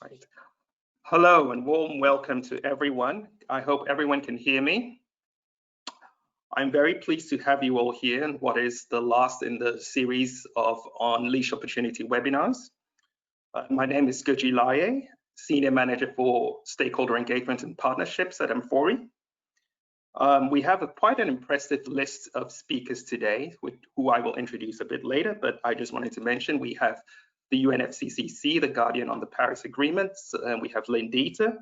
Right. Hello and warm welcome to everyone. I hope everyone can hear me. I'm very pleased to have you all here in what is the last in the series of Unleash Opportunity webinars. My name is Guji Laye, Senior Manager for Stakeholder Engagement and Partnerships at Amfori. We have quite an impressive list of speakers today, who I will introduce a bit later, but I just wanted to mention we have the UNFCCC, the Guardian on the Paris Agreements, and we have Lindita.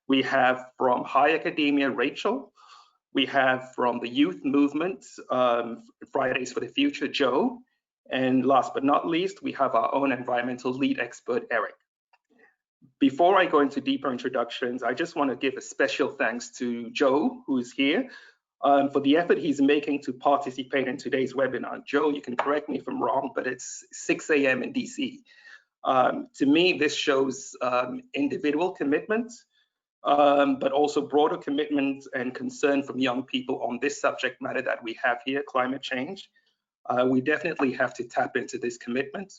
We have from High Academia, Rachel. We have from the Youth Movement, Fridays for the Future, Joe. And last but not least, we have our own environmental lead expert, Eric. Before I go into deeper introductions, I just want to give a special thanks to Joe, who is here, for the effort he's making to participate in today's webinar. Joe, you can correct me if I'm wrong, but it's 6 a.m. in DC. To me, this shows individual commitment, but also broader commitment and concern from young people on this subject matter that we have here, climate change. We definitely have to tap into this commitment.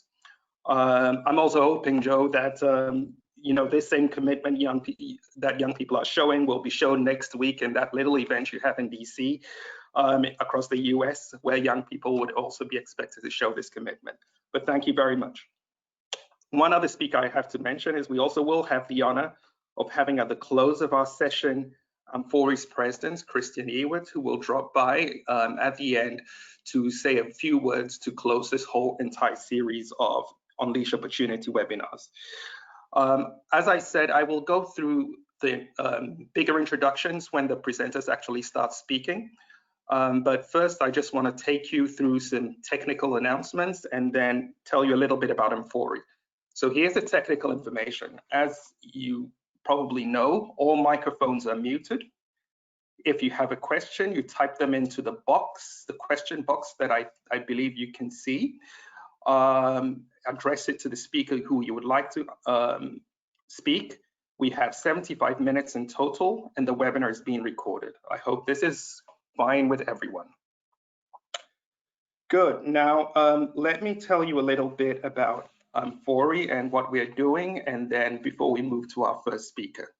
I'm also hoping, Joe, that this same commitment that young people are showing will be shown next week in that little event you have in DC across the US, where young people would also be expected to show this commitment. But thank you very much. One other speaker I have to mention is we also will have the honor of having at the close of our session Amfori's president, Christian Ewert, who will drop by at the end to say a few words to close this whole entire series of Unleash Opportunity webinars. As I said, I will go through the bigger introductions when the presenters actually start speaking. But first, I just want to take you through some technical announcements and then tell you a little bit about Amfori. So here's the technical information. As you probably know, all microphones are muted. If you have a question, you type them into the box, the question box that I believe you can see. Address it to the speaker who you would like to speak. We have 75 minutes in total, and the webinar is being recorded. I hope this is fine with everyone. Good. Now, let me tell you a little bit about Amfori and what we're doing, and then before we move to our first speaker.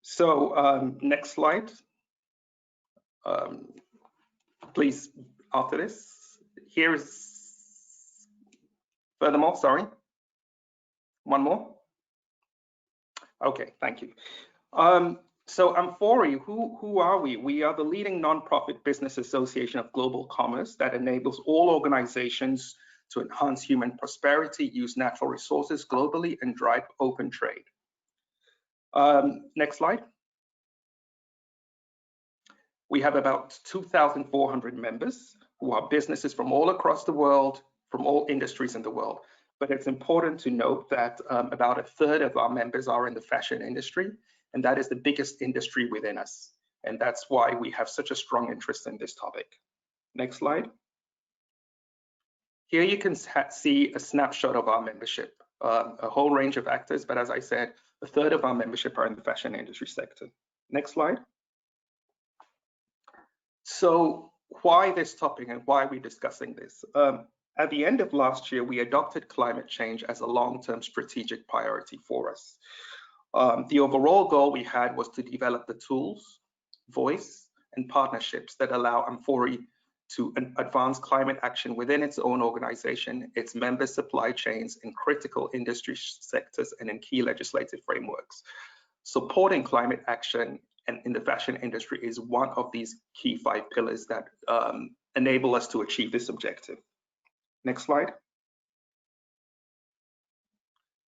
So next slide. Please, after this. Here's, furthermore, sorry. One more. Okay, thank you. So Amfori, who are we? We are the leading nonprofit business association of global commerce that enables all organizations to enhance human prosperity, use natural resources globally, and drive open trade. Next slide. We have about 2,400 members who are businesses from all across the world, from all industries in the world. But it's important to note that about a third of our members are in the fashion industry, and that is the biggest industry within us. And that's why we have such a strong interest in this topic. Next slide. Here you can see a snapshot of our membership, a whole range of actors, but as I said, a third of our membership are in the fashion industry sector. Next slide. So why this topic and why are we discussing this? At the end of last year, we adopted climate change as a long-term strategic priority for us. The overall goal we had was to develop the tools, voice, and partnerships that allow Amfori to advance climate action within its own organization, its member supply chains, in critical industry sectors, and in key legislative frameworks. Supporting climate action and in the fashion industry is one of these key 5 pillars that enable us to achieve this objective. Next slide.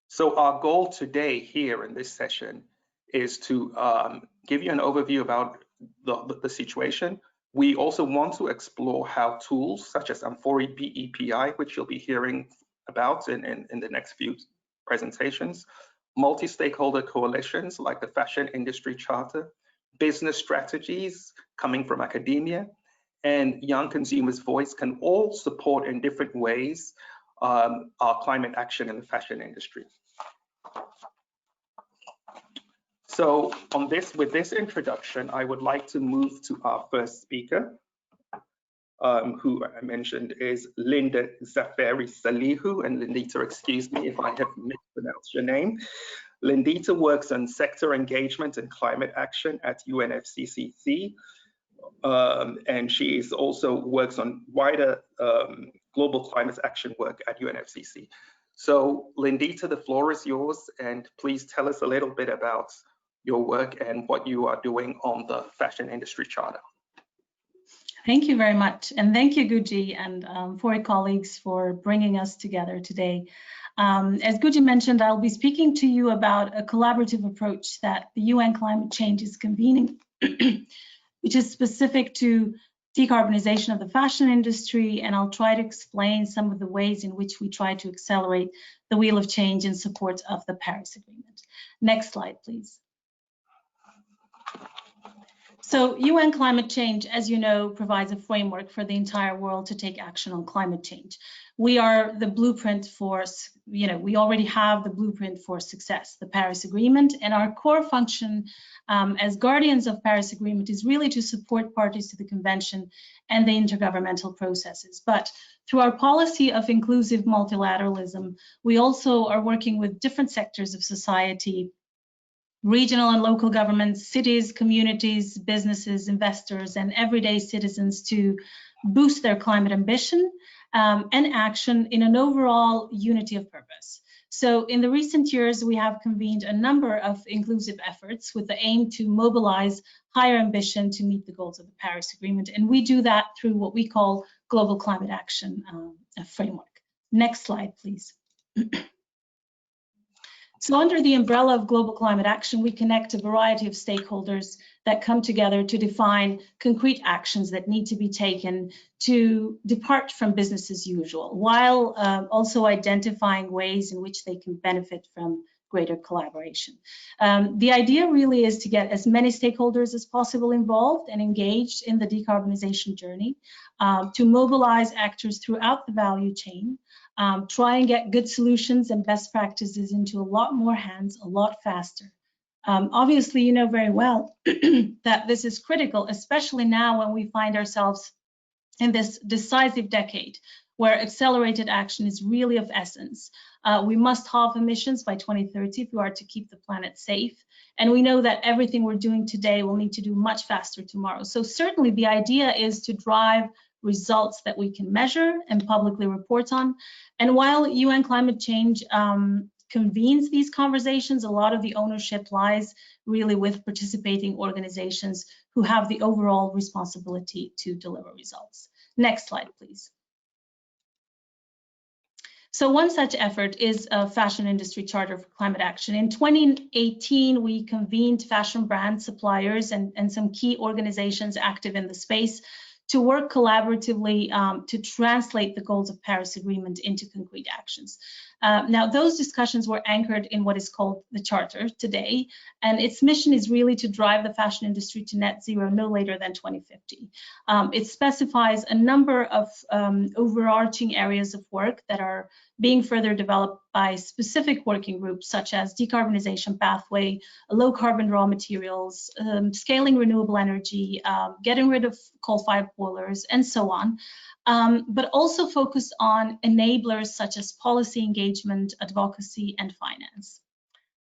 So our goal today here in this session is to give you an overview about the situation. We also want to explore how tools such as Amfori BEPI, which you'll be hearing about in the next few presentations, multi-stakeholder coalitions like the Fashion Industry Charter, business strategies coming from academia, and young consumers' voice can all support in different ways our climate action in the fashion industry. So with this introduction, I would like to move to our first speaker, who I mentioned is Linda Zaferi Salihu. And Lindita, excuse me if I have pronounce your name. Lindita works on sector engagement and climate action at UNFCCC. And she is also works on wider global climate action work at UNFCCC. So Lindita, the floor is yours, and please tell us a little bit about your work and what you are doing on the Fashion Industry Charter. Thank you very much, and thank you, Guji, and for colleagues for bringing us together today. As Guji mentioned, I'll be speaking to you about a collaborative approach that the UN climate change is convening, which is specific to decarbonization of the fashion industry, and I'll try to explain some of the ways in which we try to accelerate the wheel of change in support of the Paris Agreement. Next slide, please. So UN climate change, as you know, provides a framework for the entire world to take action on climate change. We are the blueprint for, we already have the blueprint for success, the Paris Agreement, and our core function as guardians of Paris Agreement is really to support parties to the convention and the intergovernmental processes. But through our policy of inclusive multilateralism, we also are working with different sectors of society, regional and local governments, cities, communities, businesses, investors, and everyday citizens to boost their climate ambition and action in an overall unity of purpose. So in the recent years, we have convened a number of inclusive efforts with the aim to mobilize higher ambition to meet the goals of the Paris Agreement. And we do that through what we call Global Climate Action Framework. Next slide, please. So under the umbrella of global climate action, we connect a variety of stakeholders that come together to define concrete actions that need to be taken to depart from business as usual, while also identifying ways in which they can benefit from greater collaboration. The idea really is to get as many stakeholders as possible involved and engaged in the decarbonization journey, to mobilize actors throughout the value chain, try and get good solutions and best practices into a lot more hands a lot faster. Obviously, you know very well that this is critical, especially now when we find ourselves in this decisive decade where accelerated action is really of essence. We must halve emissions by 2030 if we are to keep the planet safe. And we know that everything we're doing today will need to do much faster tomorrow. So certainly the idea is to drive results that we can measure and publicly report on. And while UN climate change convenes these conversations, a lot of the ownership lies really with participating organizations who have the overall responsibility to deliver results. Next slide, please. So one such effort is a Fashion Industry Charter for Climate Action. In 2018, we convened fashion brand suppliers and some key organizations active in the space to work collaboratively to translate the goals of Paris Agreement into concrete actions. Now, those discussions were anchored in what is called the Charter today, and its mission is really to drive the fashion industry to net zero no later than 2050. It specifies a number of overarching areas of work that are being further developed by specific working groups such as decarbonization pathway, low carbon raw materials, scaling renewable energy, getting rid of coal-fired boilers, and so on. But also focused on enablers such as policy engagement, advocacy, and finance.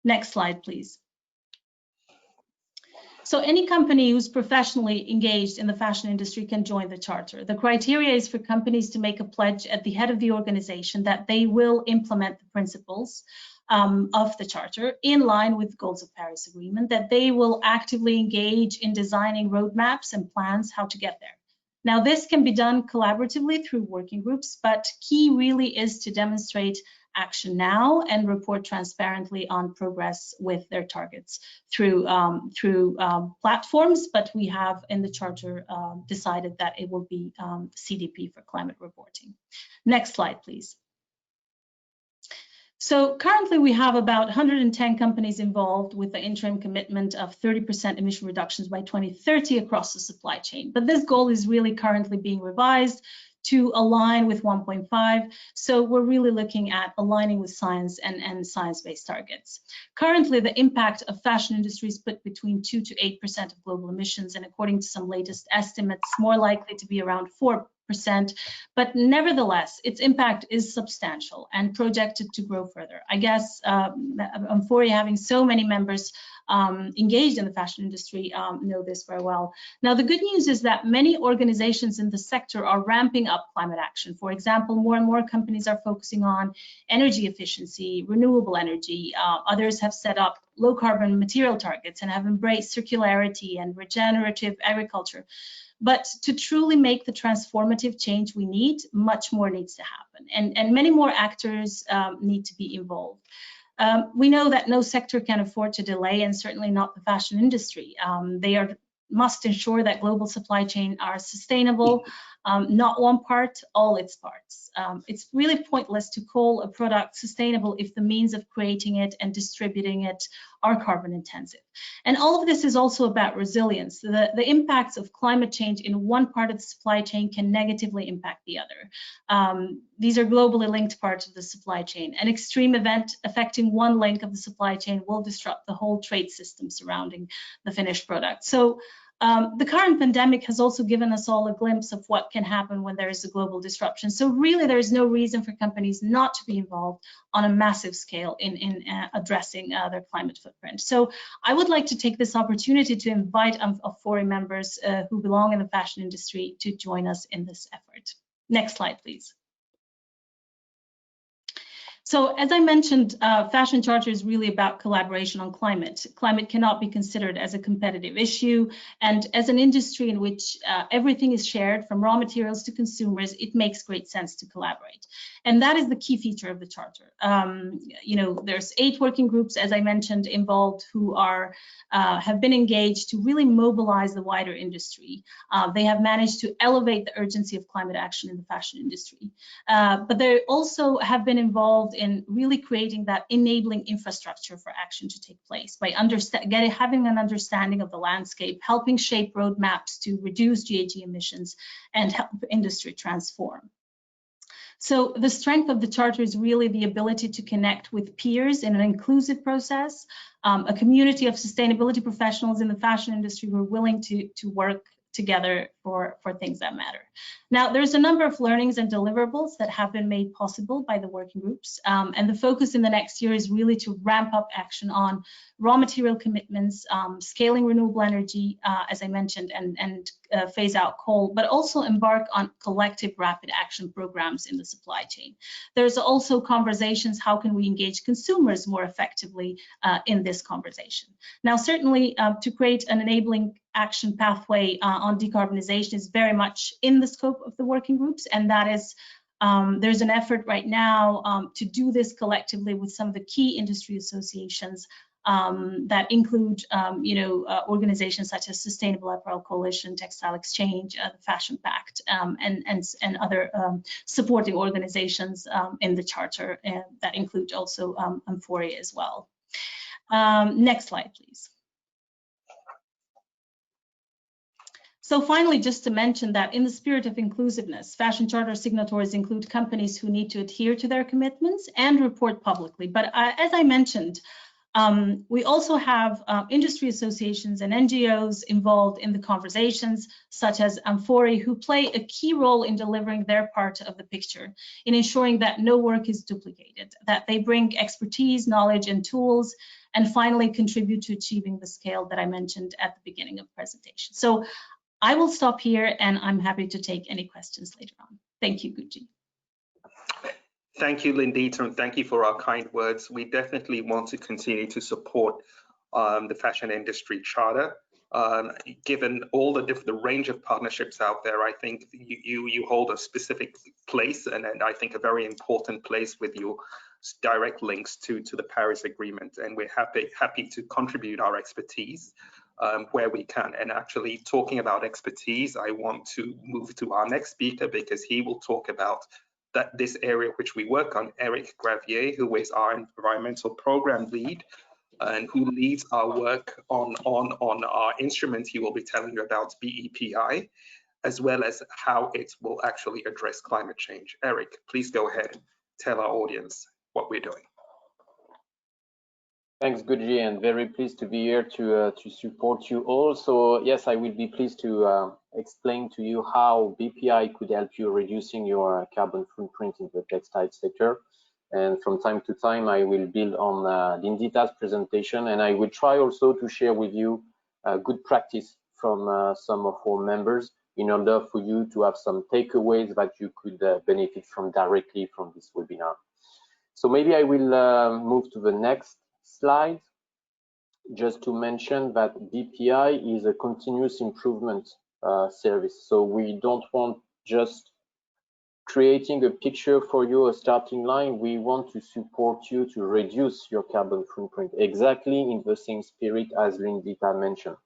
Next slide, please. So any company who's professionally engaged in the fashion industry can join the Charter. The criteria is for companies to make a pledge at the head of the organization that they will implement the principles of the Charter in line with the goals of Paris Agreement, that they will actively engage in designing roadmaps and plans how to get there. Now, this can be done collaboratively through working groups, but key really is to demonstrate action now and report transparently on progress with their targets through platforms. But we have in the Charter decided that it will be CDP for climate reporting. Next slide, please. So currently we have about 110 companies involved with the interim commitment of 30% emission reductions by 2030 across the supply chain. But this goal is really currently being revised to align with 1.5. So we're really looking at aligning with science and science-based targets. Currently, the impact of fashion industry is put between 2 to 8% of global emissions, and according to some latest estimates, more likely to be around 4 but nevertheless, its impact is substantial and projected to grow further. I guess Amfori, having so many members engaged in the fashion industry, know this very well. Now, the good news is that many organizations in the sector are ramping up climate action. For example, more and more companies are focusing on energy efficiency, renewable energy. Others have set up low carbon material targets and have embraced circularity and regenerative agriculture. But to truly make the transformative change we need, much more needs to happen, and many more actors need to be involved. We know that no sector can afford to delay, and certainly not the fashion industry. They must ensure that global supply chain are sustainable, not one part, all its parts. It's really pointless to call a product sustainable if the means of creating it and distributing it are carbon intensive. And all of this is also about resilience. The impacts of climate change in one part of the supply chain can negatively impact the other. These are globally linked parts of the supply chain. An extreme event affecting one link of the supply chain will disrupt the whole trade system surrounding the finished product. So the current pandemic has also given us all a glimpse of what can happen when there is a global disruption. So really, there is no reason for companies not to be involved on a massive scale in addressing their climate footprint. So I would like to take this opportunity to invite Amfori members who belong in the fashion industry to join us in this effort. Next slide, please. So as I mentioned, Fashion Charter is really about collaboration on climate. Climate cannot be considered as a competitive issue. And as an industry in which everything is shared from raw materials to consumers, it makes great sense to collaborate. And that is the key feature of the Charter. There's 8 working groups, as I mentioned, involved who have been engaged to really mobilize the wider industry. They have managed to elevate the urgency of climate action in the fashion industry. But they also have been involved in really creating that enabling infrastructure for action to take place by having an understanding of the landscape, helping shape roadmaps to reduce GHG emissions and help industry transform. So the strength of the Charter is really the ability to connect with peers in an inclusive process, a community of sustainability professionals in the fashion industry who are willing to work together for things that matter. Now, there's a number of learnings and deliverables that have been made possible by the working groups, and the focus in the next year is really to ramp up action on raw material commitments, scaling renewable energy, as I mentioned, and phase out coal, but also embark on collective rapid action programs in the supply chain. There's also conversations, how can we engage consumers more effectively in this conversation? Now, certainly to create an enabling action pathway on decarbonization is very much in the scope of the working groups, and that is there's an effort right now to do this collectively with some of the key industry associations that include organizations such as Sustainable Apparel Coalition, Textile Exchange, the Fashion Pact, and other supporting organizations in the Charter that include also Amfori as well. Next slide, please. So finally, just to mention that in the spirit of inclusiveness, Fashion Charter signatories include companies who need to adhere to their commitments and report publicly. But as I mentioned, we also have industry associations and NGOs involved in the conversations, such as Amfori, who play a key role in delivering their part of the picture, in ensuring that no work is duplicated, that they bring expertise, knowledge, and tools, and finally contribute to achieving the scale that I mentioned at the beginning of the presentation. So I will stop here, and I'm happy to take any questions later on. Thank you, Guji. Thank you, Lindita, and thank you for our kind words. We definitely want to continue to support the Fashion Industry Charter. Given all the range of partnerships out there, I think you hold a specific place, and I think a very important place with your direct links to the Paris Agreement, and we're happy to contribute our expertise where we can. And actually, talking about expertise, I want to move to our next speaker because he will talk about this area which we work on, Eric Gravier, who is our environmental program lead and who leads our work on our instrument. He will be telling you about BEPI, as well as how it will actually address climate change. Eric, please go ahead and tell our audience what we're doing. Thanks, Guji, and very pleased to be here to support you all. So yes, I will be pleased to explain to you how BPI could help you reducing your carbon footprint in the textile sector. And from time to time, I will build on Lindita's presentation, and I will try also to share with you good practice from some of our members in order for you to have some takeaways that you could benefit from directly from this webinar. So maybe I will move to the next slide, just to mention that BPI is a continuous improvement service. So we don't want just creating a picture for you, a starting line. We want to support you to reduce your carbon footprint, exactly in the same spirit as Lindita mentioned.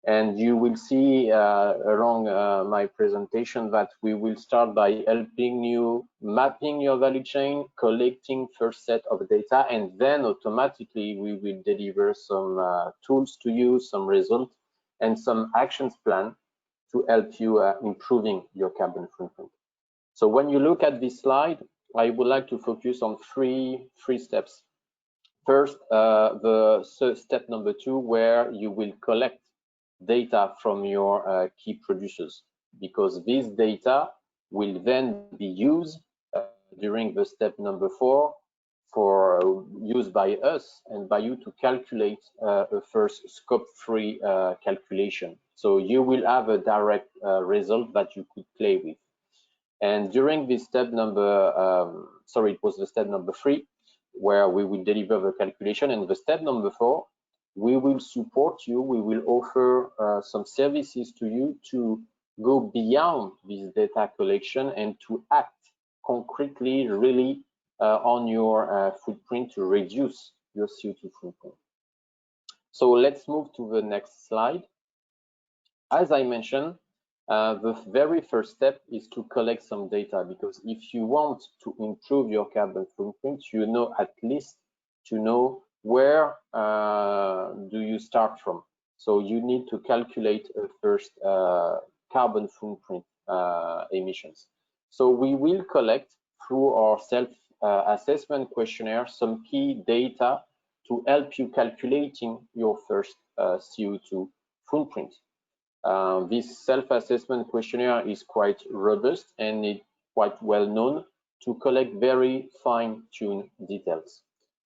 And you will see along my presentation that we will start by helping you mapping your value chain, collecting first set of data, and then automatically we will deliver some tools to you, some results, and some actions plan to help you improving your carbon footprint. So when you look at this slide, I would like to focus on three steps. First, the step number 2, where you will collect data from your key producers, because this data will then be used during the step number 4 for used by us and by you to calculate a first scope 3 calculation. So you will have a direct result that you could play with. And during this step number, sorry, it was the step number 3, where we will deliver the calculation. And the step number 4, we will support you, we will offer some services to you to go beyond this data collection and to act concretely, really, on your footprint to reduce your CO2 footprint. So let's move to the next slide. As I mentioned, the very first step is to collect some data, because if you want to improve your carbon footprint, you know at least to know where do you start from. So you need to calculate a first carbon footprint emissions. So we will collect through our self-assessment questionnaire some key data to help you calculating your first CO2 footprint. This self-assessment questionnaire is quite robust and it's quite well known to collect very fine-tuned details.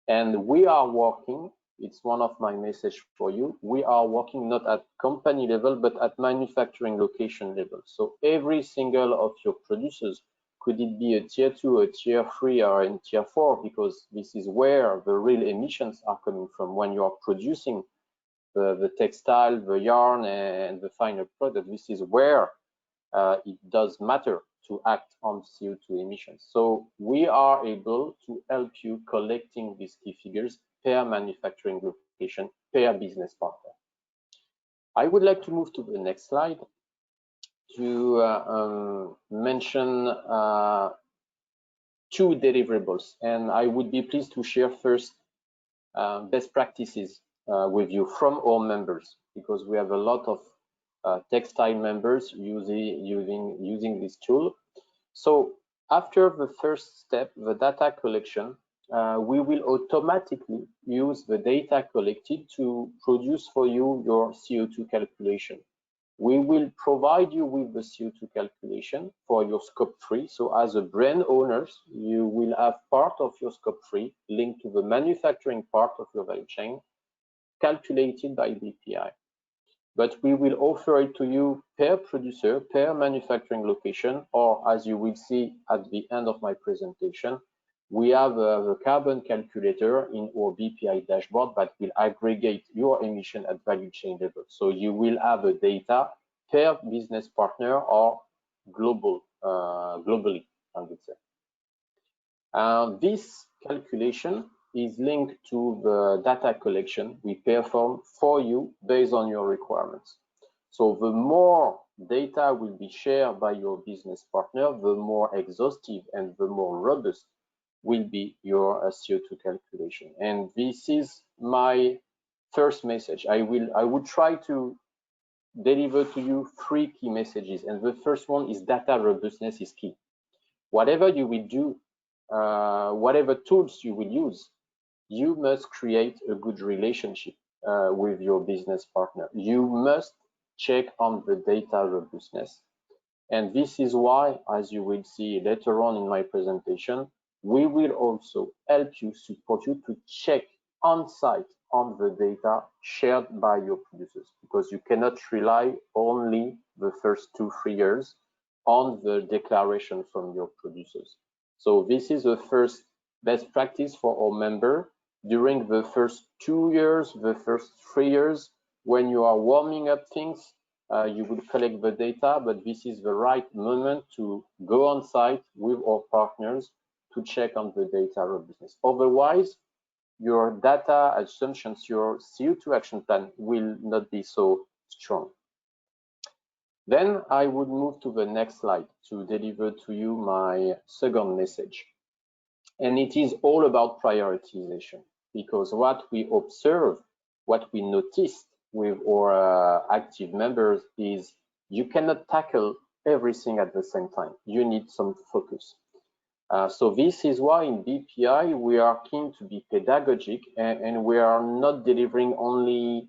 And we are working, it's one of my messages for you, we are working not at company level, but at manufacturing location level. So every single of your producers, could it be a tier 2, a tier 3, or in tier 4, because this is where the real emissions are coming from when you are producing the textile, the yarn, and the final product. This is where it does matter to act on CO2 emissions. So we are able to help you collecting these key figures per manufacturing location, per business partner. I would like to move to the next slide to mention 2 deliverables, and I would be pleased to share first best practices with you from our members, because we have a lot of textile members using this tool. So after the first step, the data collection, we will automatically use the data collected to produce for you your CO2 calculation. We will provide you with the CO2 calculation for your scope 3. So as a brand owners, you will have part of your scope 3 linked to the manufacturing part of your value chain, calculated by BPI. But we will offer it to you per producer, per manufacturing location, or as you will see at the end of my presentation, we have the carbon calculator in our BPI dashboard that will aggregate your emission at value chain level. So you will have the data per business partner or globally, I would say. This calculation is linked to the data collection we perform for you based on your requirements. So the more data will be shared by your business partner, the more exhaustive and the more robust will be your CO2 calculation. And this is my first message. I would try to deliver to you 3 key messages. And the first one is data robustness is key. Whatever you will do, whatever tools you will use, you must create a good relationship with your business partner. You must check on the data robustness. And this is why, as you will see later on in my presentation, we will also help you, support you to check on site on the data shared by your producers, because you cannot rely only the first 2-3 years on the declaration from your producers. So this is the first best practice for our member. During the first 2 years, the first 3 years, when you are warming up things, you will collect the data, but this is the right moment to go on site with our partners to check on the data robustness. Otherwise, your data assumptions, your CO2 action plan will not be so strong. Then I would move to the next slide to deliver to you my second message. And it is all about prioritization, because what we observe, what we noticed with our active members is you cannot tackle everything at the same time. You need some focus. So this is why in BPI we are keen to be pedagogic, and we are not delivering only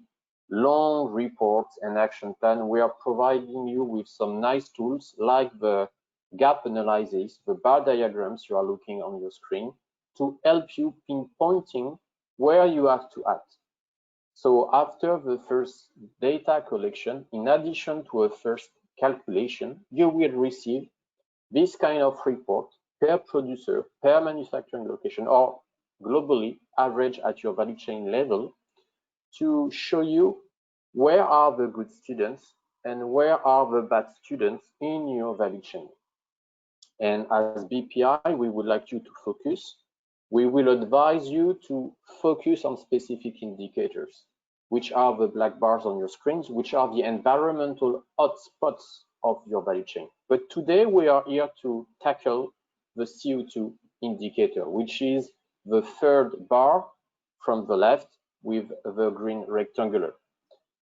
long reports and action plan. We are providing you with some nice tools like the gap analysis, the bar diagrams you are looking on your screen, to help you pinpointing where you have to act. So after the first data collection, in addition to a first calculation, you will receive this kind of report per producer, per manufacturing location, or globally average at your value chain level, to show you where are the good students and where are the bad students in your value chain. And as BPI, we would like you to focus. We will advise you to focus on specific indicators, which are the black bars on your screens, which are the environmental hotspots of your value chain. But today we are here to tackle the CO2 indicator, which is the third bar from the left with the green rectangular.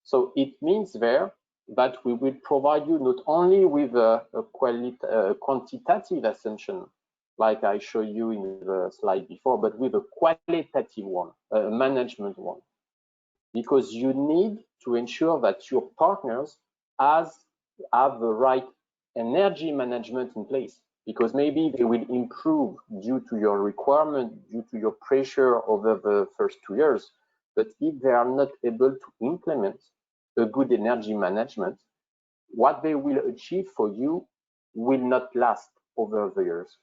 So it means there that we will provide you not only with a quantitative assumption, like I showed you in the slide before, but with a qualitative one, a management one, because you need to ensure that your partners have the right energy management in place, because maybe they will improve due to your requirement, due to your pressure over the first 2 years. But if they are not able to implement a good energy management, what they will achieve for you will not last over the years.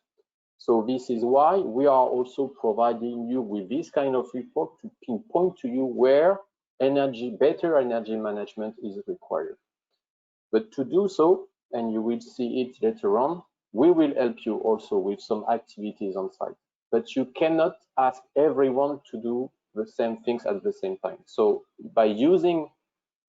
So this is why we are also providing you with this kind of report to pinpoint to you where better energy management is required. But to do so, and you will see it later on, we will help you also with some activities on site. But you cannot ask everyone to do the same things at the same time. So by using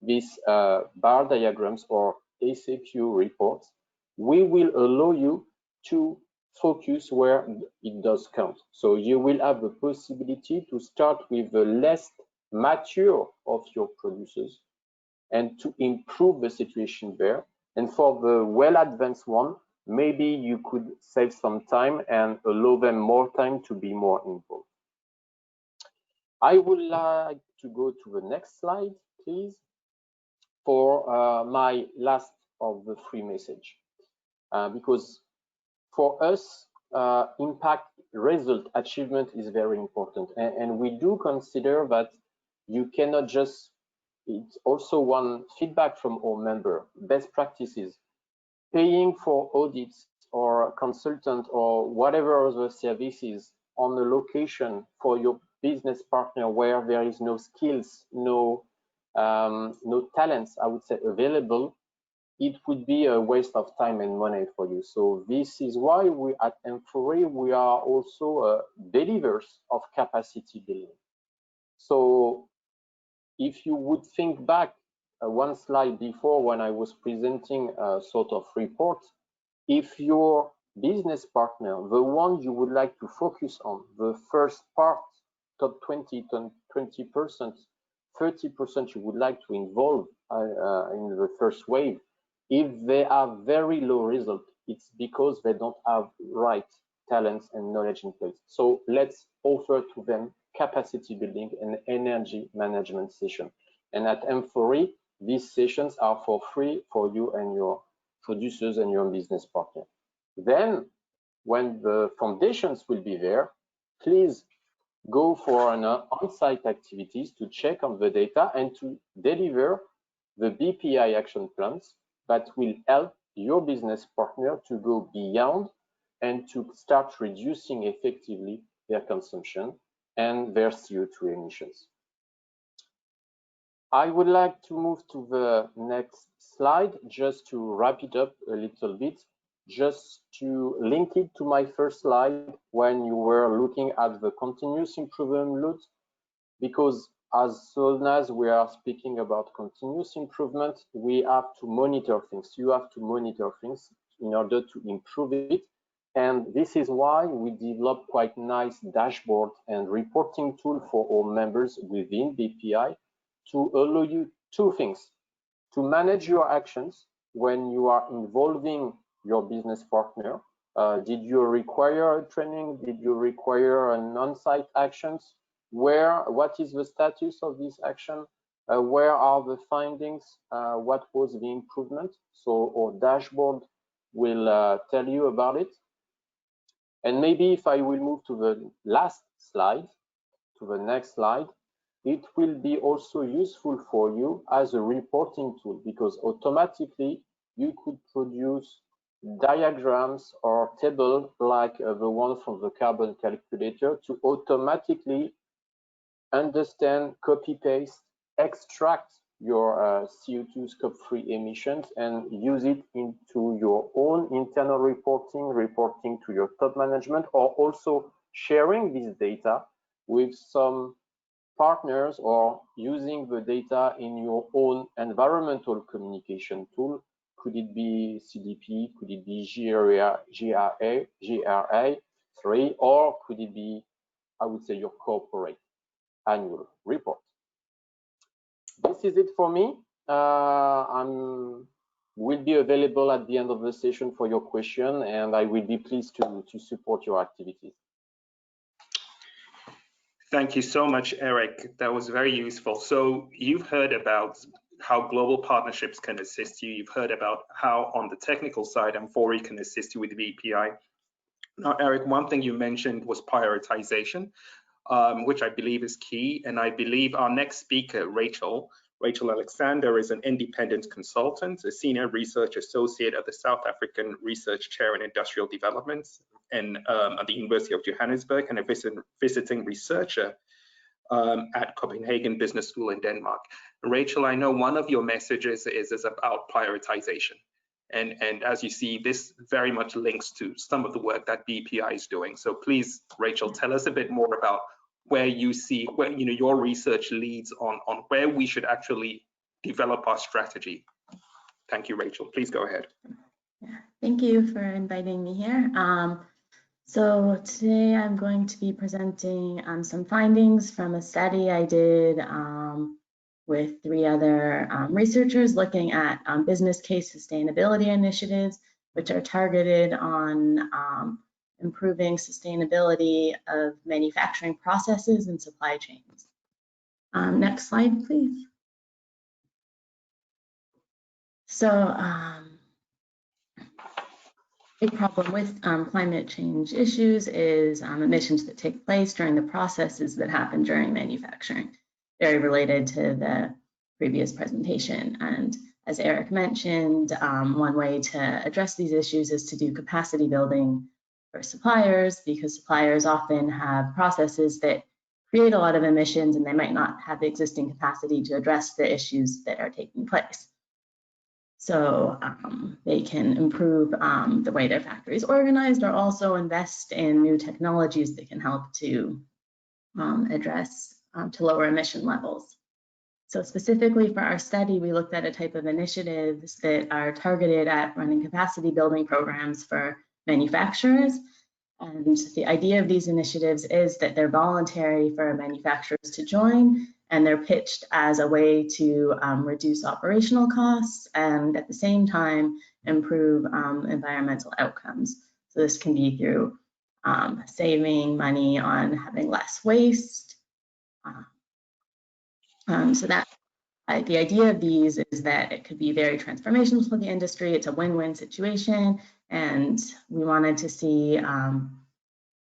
these bar diagrams or ACQ reports, we will allow you to focus where it does count. So you will have the possibility to start with the less mature of your producers and to improve the situation there. And for the well-advanced one, maybe you could save some time and allow them more time to be more involved. I would like to go to the next slide, please, for my last of the 3 message. Because for us, impact result achievement is very important. And we do consider that you cannot just, it's also one feedback from our member, best practices, paying for audits or consultant or whatever other services on a location for your business partner where there is no skills, no talents, I would say, available, it would be a waste of time and money for you. So this is why we at M4A, we are also believers of capacity building. So if you would think back one slide before when I was presenting a sort of report, if your business partner, the one you would like to focus on, the first part, top 20%, 30% you would like to involve in the first wave, if they have very low result, it's because they don't have right talents and knowledge in place. So let's offer to them capacity building and energy management session. And at M4E, these sessions are for free for you and your producers and your business partner. Then, when the foundations will be there, please go for an on-site activities to check on the data and to deliver the BPI action plans that will help your business partner to go beyond and to start reducing effectively their consumption and their CO2 emissions. I would like to move to the next slide just to wrap it up a little bit, just to link it to my first slide when you were looking at the continuous improvement route, because as soon as we are speaking about continuous improvement, we have to monitor things. You have to monitor things in order to improve it. And this is why we developed quite nice dashboard and reporting tool for our members within BPI to allow you two things: to manage your actions when you are involving your business partner. Did you require training? Did you require an on-site actions? What is the status of this action? Where are the findings? What was the improvement? So our dashboard will tell you about it. And maybe if I will move to the last slide, to the next slide, it will be also useful for you as a reporting tool, because automatically you could produce diagrams or table like the one from the carbon calculator to automatically understand, copy paste, extract your CO2 scope 3 emissions and use it into your own internal reporting to your top management, or also sharing this data with some partners or using the data in your own environmental communication tool. Could it be CDP? Could it be GRA, or could it be, I would say, your corporate annual report? This is it for me. Will be available at the end of the session for your question, and I will be pleased to support your activities. Thank you so much, Eric. That was very useful. So you've heard about how global partnerships can assist you. You've heard about how on the technical side, Amfori can assist you with BPI. Now, Eric, one thing you mentioned was prioritization, which I believe is key. And I believe our next speaker, Rachel Alexander, is an independent consultant, a senior research associate at the South African Research Chair in Industrial Developments and at the University of Johannesburg, and a visiting researcher at Copenhagen Business School in Denmark. Rachel, I know one of your messages is about prioritization. And as you see, this very much links to some of the work that BPI is doing. So please, Rachel, tell us a bit more about where you see, your research leads on where we should actually develop our strategy. Thank you, Rachel. Please go ahead. Yeah, thank you for inviting me here. So today I'm going to be presenting some findings from a study I did with 3 other researchers looking at business case sustainability initiatives, which are targeted on improving sustainability of manufacturing processes and supply chains. Next slide, please. So, big problem with climate change issues is emissions that take place during the processes that happen during manufacturing, very related to the previous presentation. And as Eric mentioned, one way to address these issues is to do capacity building for suppliers, because suppliers often have processes that create a lot of emissions and they might not have the existing capacity to address the issues that are taking place. So they can improve the way their factory is organized, or also invest in new technologies that can help to address, to lower emission levels. So specifically for our study, we looked at a type of initiatives that are targeted at running capacity building programs for manufacturers. And the idea of these initiatives is that they're voluntary for manufacturers to join, and they're pitched as a way to reduce operational costs and at the same time improve environmental outcomes. So this can be through saving money on having less waste. So that The idea of these is that it could be very transformational for the industry. It's a win-win situation, and we wanted to see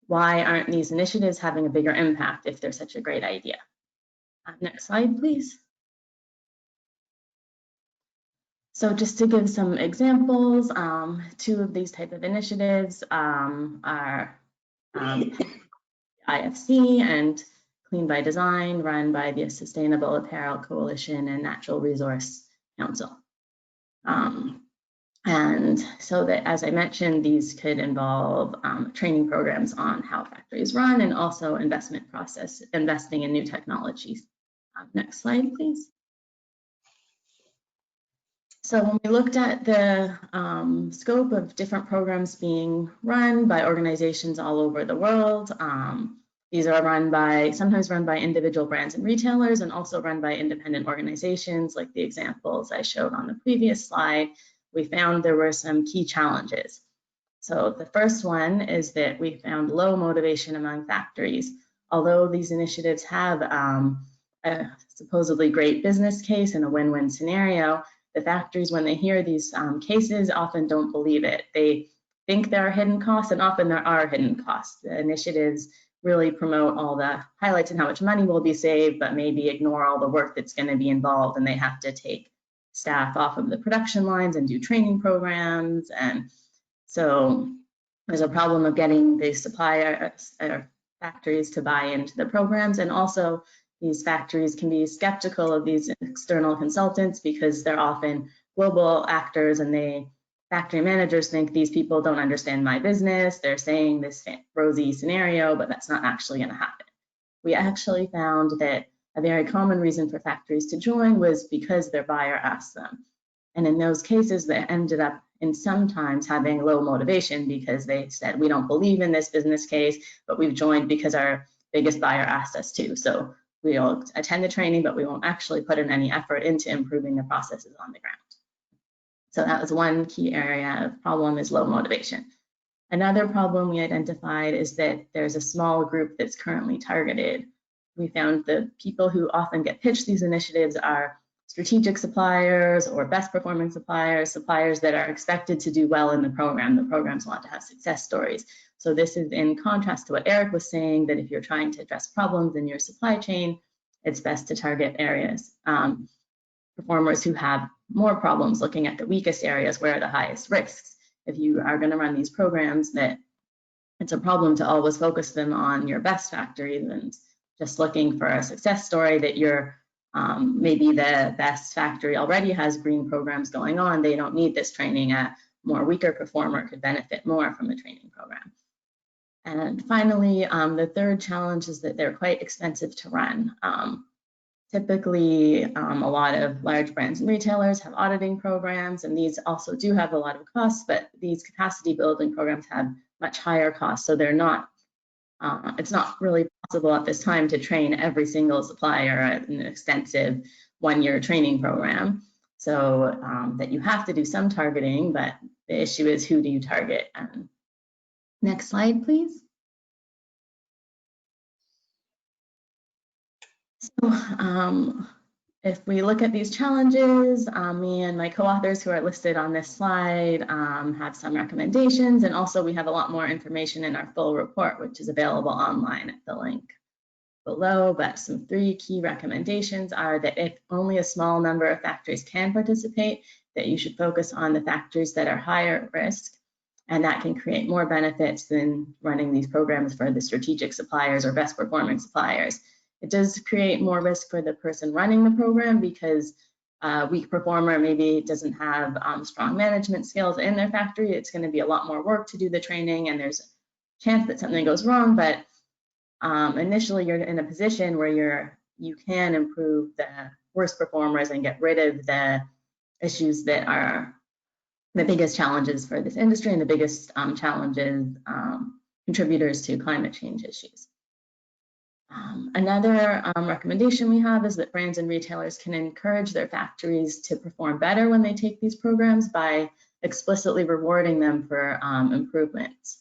why aren't these initiatives having a bigger impact if they're such a great idea. Next slide, please. So just to give some examples, two of these type of initiatives are IFC and Clean by Design, run by the Sustainable Apparel Coalition and Natural Resource Council. And so that, as I mentioned, these could involve training programs on how factories run and also investing in new technologies. Next slide, please. So when we looked at the scope of different programs being run by organizations all over the world, these are sometimes run by individual brands and retailers, and also run by independent organizations like the examples I showed on the previous slide. We found there were some key challenges. So the first one is that we found low motivation among factories. Although these initiatives have a supposedly great business case and a win-win scenario, the factories, when they hear these cases, often don't believe it. They think there are hidden costs, and often there are hidden costs. The initiatives really promote all the highlights and how much money will be saved, but maybe ignore all the work that's going to be involved, and they have to take staff off of the production lines and do training programs. And so there's a problem of getting the suppliers or factories to buy into the programs, and also these factories can be skeptical of these external consultants because they're often global actors, and factory managers think these people don't understand my business. They're saying this rosy scenario, but that's not actually going to happen. We actually found that a very common reason for factories to join was because their buyer asked them. And in those cases, they ended up in sometimes having low motivation because they said, we don't believe in this business case, but we've joined because our biggest buyer asked us to. So we'll attend the training, but we won't actually put in any effort into improving the processes on the ground. So that was one key area of problem, is low motivation. Another problem we identified is that there's a small group that's currently targeted. We found the people who often get pitched these initiatives are strategic suppliers or best performing suppliers, suppliers that are expected to do well in the program. The programs want to have success stories. So this is in contrast to what Eric was saying, that if you're trying to address problems in your supply chain, it's best to target areas, performers who have more problems, looking at the weakest areas where are the highest risks. If you are going to run these programs, that it's a problem to always focus them on your best factories and just looking for a success story that you're maybe the best factory already has green programs going on. They don't need this training. A more weaker performer could benefit more from the training program. And finally, the third challenge is that they're quite expensive to run. Typically, a lot of large brands and retailers have auditing programs, and these also do have a lot of costs, but these capacity building programs have much higher costs. So they're not, it's not really possible at this time to train every single supplier at an extensive one-year training program. So that you have to do some targeting, but the issue is, who do you target? Next slide, please. So if we look at these challenges, me and my co-authors who are listed on this slide have some recommendations, and also we have a lot more information in our full report, which is available online at the link below. But some 3 key recommendations are that if only a small number of factories can participate, that you should focus on the factories that are higher risk, and that can create more benefits than running these programs for the strategic suppliers or best performing suppliers. It does create more risk for the person running the program because a weak performer maybe doesn't have strong management skills in their factory. It's going to be a lot more work to do the training, and there's a chance that something goes wrong, but initially you're in a position where you can improve the worst performers and get rid of the issues that are the biggest challenges for this industry and the biggest contributors to climate change issues. Another recommendation we have is that brands and retailers can encourage their factories to perform better when they take these programs by explicitly rewarding them for improvements.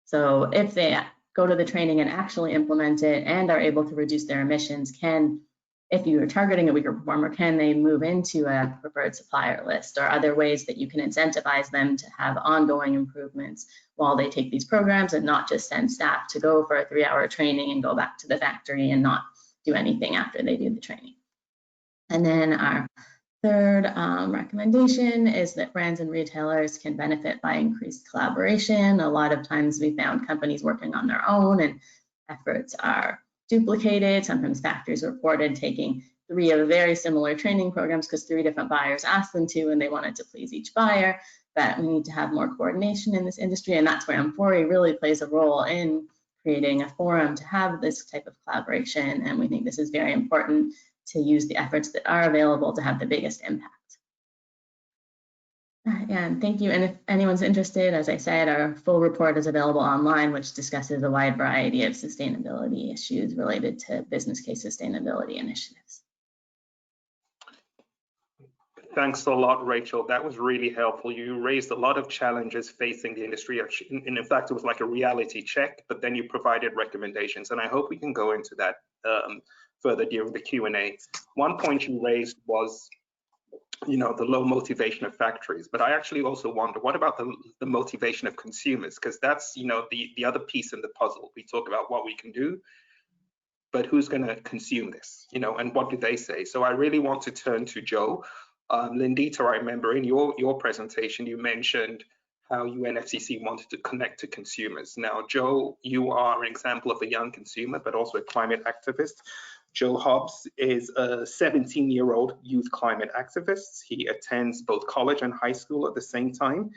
So if they go to the training and actually implement it and are able to reduce their emissions, can if you are targeting a weaker performer, can they move into a preferred supplier list, or other ways that you can incentivize them to have ongoing improvements while they take these programs, and not just send staff to go for a 3-hour training and go back to the factory and not do anything after they do the training. And then our third recommendation is that brands and retailers can benefit by increased collaboration. A lot of times we found companies working on their own and efforts are duplicated. Sometimes factories reported taking 3 of very similar training programs because 3 different buyers asked them to, and they wanted to please each buyer. But we need to have more coordination in this industry, and that's where Amfori really plays a role in creating a forum to have this type of collaboration. And we think this is very important to use the efforts that are available to have the biggest impact. And thank you. And if anyone's interested, as I said, our full report is available online, which discusses a wide variety of sustainability issues related to business case sustainability initiatives. Thanks a lot, Rachel. That was really helpful. You raised a lot of challenges facing the industry. And in fact, it was like a reality check, but then you provided recommendations. And I hope we can go into that further during the Q&A. One point you raised was, you know, the low motivation of factories, but I actually also wonder, what about the motivation of consumers? Because that's, you know, the other piece in the puzzle. We talk about what we can do, but who's going to consume this, you know, and what do they say? So I really want to turn to Joe. Lindita, I remember in your presentation, you mentioned how UNFCCC wanted to connect to consumers. Now, Joe, you are an example of a young consumer, but also a climate activist. Joe Hobbs is a 17-year-old youth climate activist. He attends both college and high school at the same time.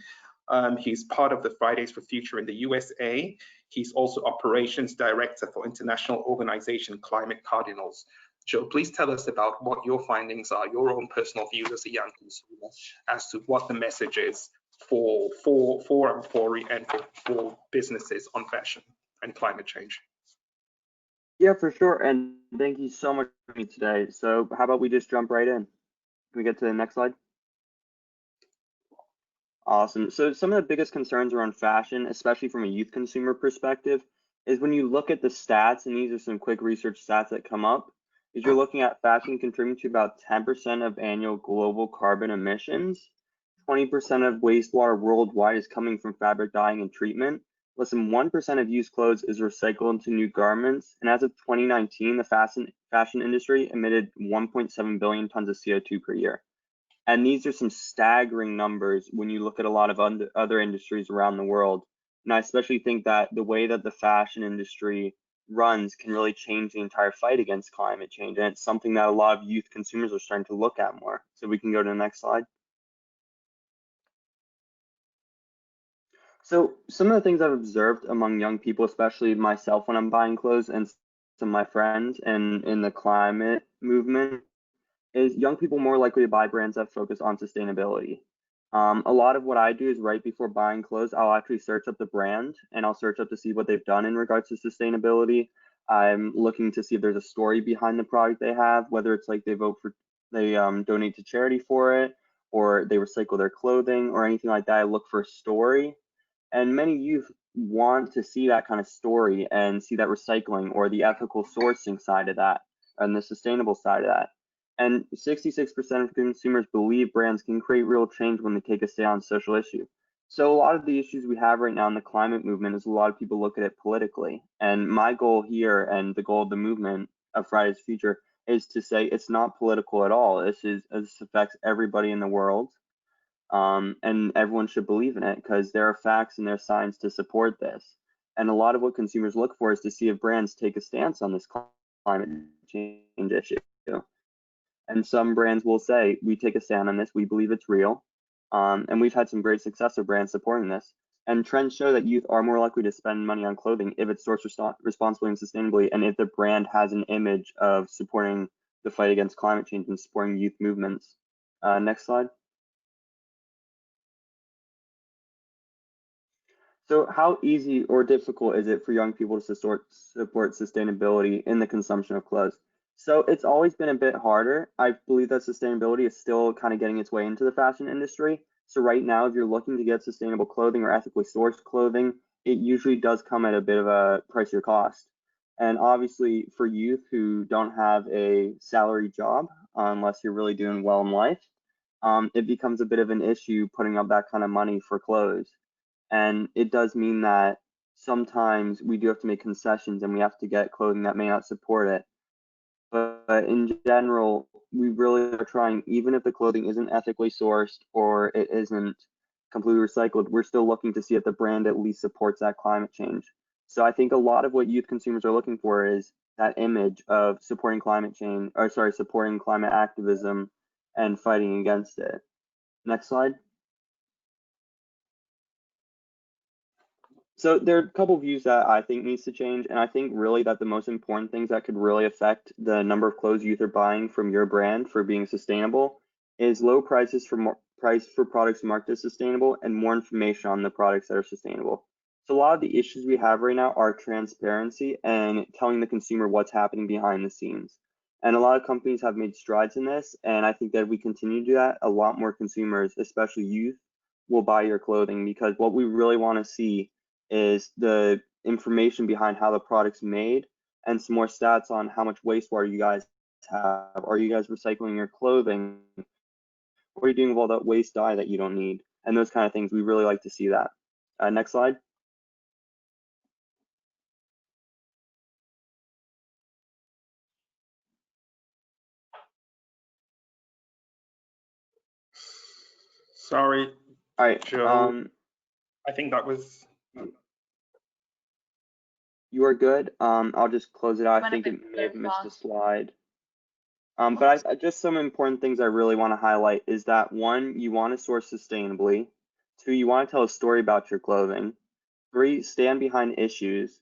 He's part of the Fridays for Future in the USA. He's also operations director for international organization Climate Cardinals. Joe, please tell us about what your findings are, your own personal views as a young consumer, as to what the message is for Amfori and for businesses on fashion and climate change. Yeah, for sure. And thank you so much for me today. So how about we just jump right in? Can we get to the next slide? Awesome. So some of the biggest concerns around fashion, especially from a youth consumer perspective, is when you look at the stats, and these are some quick research stats that come up, is you're looking at fashion contributing to about 10% of annual global carbon emissions. 20% of wastewater worldwide is coming from fabric dyeing and treatment. Less than 1% of used clothes is recycled into new garments. And as of 2019, the fashion industry emitted 1.7 billion tons of CO2 per year. And these are some staggering numbers when you look at a lot of other industries around the world. And I especially think that the way that the fashion industry runs can really change the entire fight against climate change. And it's something that a lot of youth consumers are starting to look at more. So we can go to the next slide. So some of the things I've observed among young people, especially myself when I'm buying clothes and some of my friends and in the climate movement, is young people more likely to buy brands that focus on sustainability. A lot of what I do is right before buying clothes, I'll actually search up the brand and I'll search up to see what they've done in regards to sustainability. I'm looking to see if there's a story behind the product they have, whether it's like they donate to charity for it, or they recycle their clothing or anything like that. I look for a story. And many youth want to see that kind of story and see that recycling or the ethical sourcing side of that and the sustainable side of that. And 66% of consumers believe brands can create real change when they take a stand on social issue. So a lot of the issues we have right now in the climate movement is a lot of people look at it politically. And my goal here and the goal of the movement of Fridays Future is to say it's not political at all. This affects everybody in the world. And everyone should believe in it because there are facts and there are science to support this. And a lot of what consumers look for is to see if brands take a stance on this climate change issue. And some brands will say, we take a stand on this, we believe it's real. And we've had some great success of brands supporting this. And trends show that youth are more likely to spend money on clothing if it's sourced responsibly and sustainably, and if the brand has an image of supporting the fight against climate change and supporting youth movements. Next slide. So how easy or difficult is it for young people to support sustainability in the consumption of clothes? So it's always been a bit harder. I believe that sustainability is still kind of getting its way into the fashion industry. So right now, if you're looking to get sustainable clothing or ethically sourced clothing, it usually does come at a bit of a pricier cost. And obviously for youth who don't have a salary job, unless you're really doing well in life, it becomes a bit of an issue putting up that kind of money for clothes. And it does mean that sometimes we do have to make concessions and we have to get clothing that may not support it. But in general, we really are trying, even if the clothing isn't ethically sourced or it isn't completely recycled, we're still looking to see if the brand at least supports that climate change. So I think a lot of what youth consumers are looking for is that image of supporting climate change, or sorry, supporting climate activism and fighting against it. Next slide. So there are a couple of views that I think needs to change, and I think really that the most important things that could really affect the number of clothes youth are buying from your brand for being sustainable is low prices for products marked as sustainable and more information on the products that are sustainable. So a lot of the issues we have right now are transparency and telling the consumer what's happening behind the scenes. And a lot of companies have made strides in this, and I think that if we continue to do that, a lot more consumers, especially youth, will buy your clothing, because what we really want to see is the information behind how the product's made and some more stats on how much wastewater you guys have. Are you guys recycling your clothing? What are you doing with all that waste dye that you don't need? And those kind of things, we really like to see that. Next slide. Sorry, All right, Joe. I think that was. You are good. I'll just close it out. I think it may have missed a slide. But just some important things I really want to highlight is that 1, you want to source sustainably. 2, you want to tell a story about your clothing. 3, stand behind issues.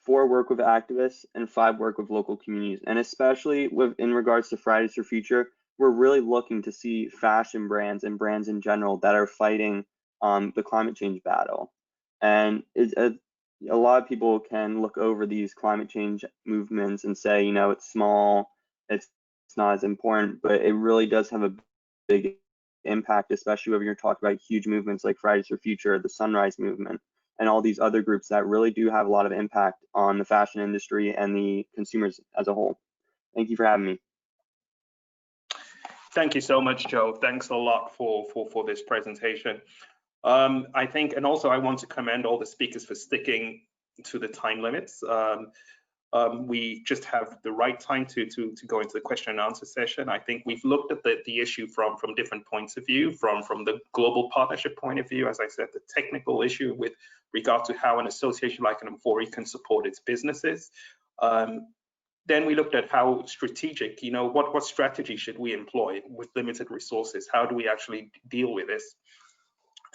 4, work with activists. And 5, work with local communities. And especially in regards to Fridays for Future, we're really looking to see fashion brands and brands in general that are fighting the climate change battle. And a lot of people can look over these climate change movements and say, you know, it's small, it's not as important, but it really does have a big impact, especially when you're talking about huge movements like Fridays for Future, the Sunrise Movement, and all these other groups that really do have a lot of impact on the fashion industry and the consumers as a whole. Thank you for having me. Thank you so much, Joe. Thanks a lot for this presentation. I think, and also I want to commend all the speakers for sticking to the time limits. We just have the right time to go into the question and answer session. I think we've looked at the issue from different points of view, from the global partnership point of view, as I said, the technical issue with regard to how an association like an Amfori can support its businesses. Then we looked at how strategic, you know, what strategy should we employ with limited resources? How do we actually deal with this?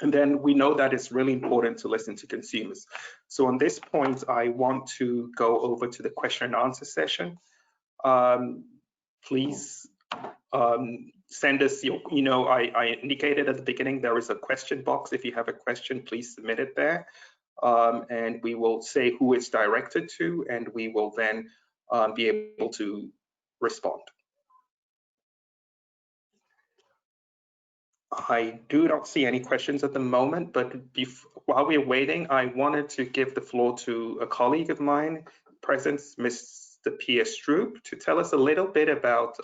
And then we know that it's really important to listen to consumers. So on this point, I want to go over to the question and answer session. Please send us your, you know, I indicated at the beginning, there is a question box. If you have a question, please submit it there. And we will say who it's directed to, and we will then be able to respond. I do not see any questions at the moment, but while we're waiting, I wanted to give the floor to a colleague of mine, present, Mr. Pierre Stroop, to tell us a little bit about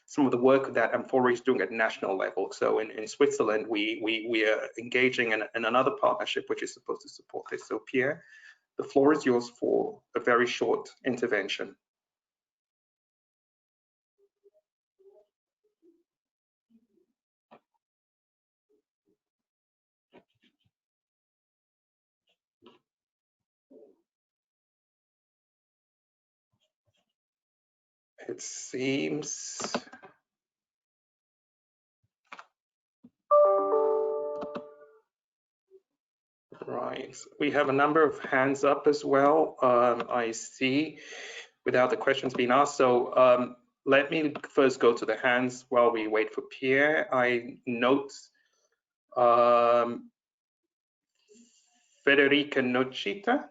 some of the work that Amfori is doing at national level. So in Switzerland, we are engaging in another partnership which is supposed to support this. So Pierre, the floor is yours for a very short intervention. It seems right. We have a number of hands up as well. I see, without the questions being asked. So let me first go to the hands while we wait for Pierre. I note Federica Nocita.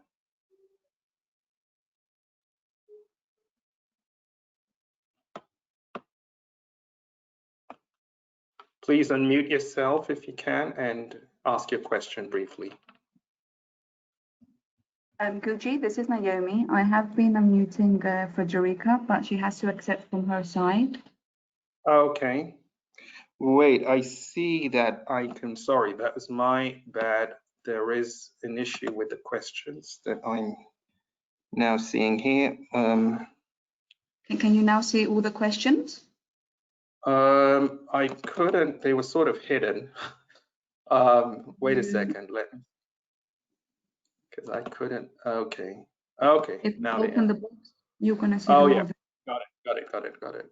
Please unmute yourself if you can and ask your question briefly. Gucci, this is Naomi. I have been unmuting Frederica, but she has to accept from her side. Okay. Wait, I see that icon. Sorry, that was my bad. There is an issue with the questions that I'm now seeing here. Can you now see all the questions? I couldn't, they were sort of hidden. Wait a second, because I couldn't, okay. Okay, If you now they open are. the box, you're going to see Oh them yeah, all. got it.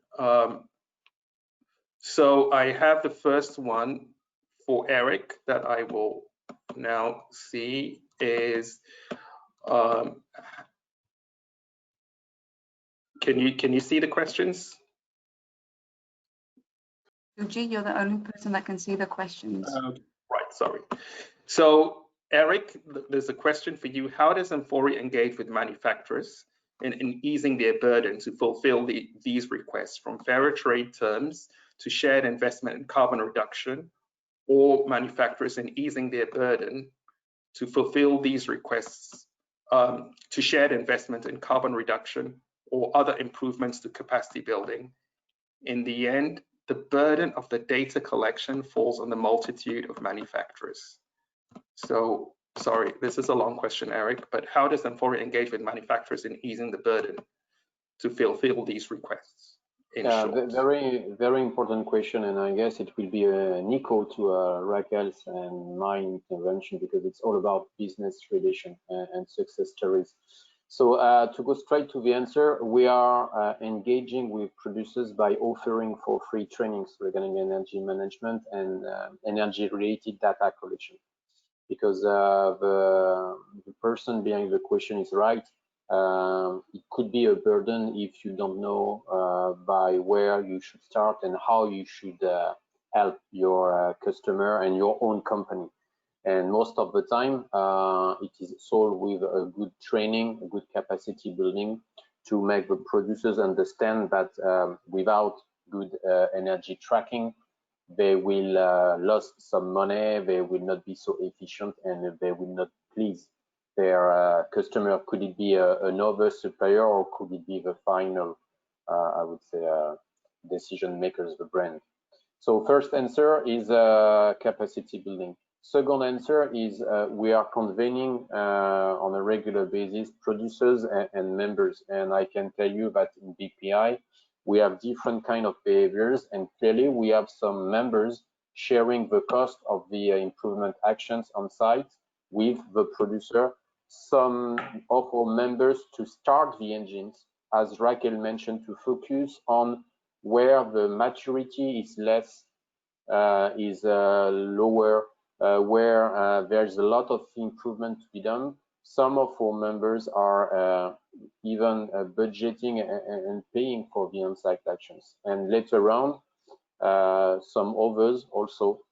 So I have the first one for Eric that I will now see is, can you see the questions? Gucci, you're the only person that can see the questions. Right, sorry. So Eric, there's a question for you. How does Amphori engage with manufacturers in easing their burden to fulfill these requests, from fairer trade terms to shared investment in carbon reduction, or manufacturers in easing their burden to fulfill these requests to shared investment in carbon reduction or other improvements to capacity building? In the end, the burden of the data collection falls on the multitude of manufacturers. So, sorry, this is a long question, Eric, but how does Amphori engage with manufacturers in easing the burden to fulfill these requests? Very important question, and I guess it will be an echo to Raquel's and my intervention, because it's all about business relation and success stories. So to go straight to the answer, we are engaging with producers by offering for free trainings regarding energy management and energy-related data collection. Because the person behind the question is right. It could be a burden if you don't know by where you should start and how you should help your customer and your own company. And most of the time, it is solved with a good training, a good capacity building to make the producers understand that without good energy tracking, they will lose some money, they will not be so efficient, and they will not please their customer. Could it be another supplier, or could it be the final, I would say, decision makers, the brand? So first answer is capacity building. Second answer is we are convening on a regular basis producers and members. And I can tell you that in BPI, we have different kind of behaviors, and clearly we have some members sharing the cost of the improvement actions on site with the producer. Some of our members to start the engines, as Raquel mentioned, to focus on where the maturity is less, lower, where there's a lot of improvement to be done. Some of our members are even budgeting and paying for the on-site actions. And later on, some others also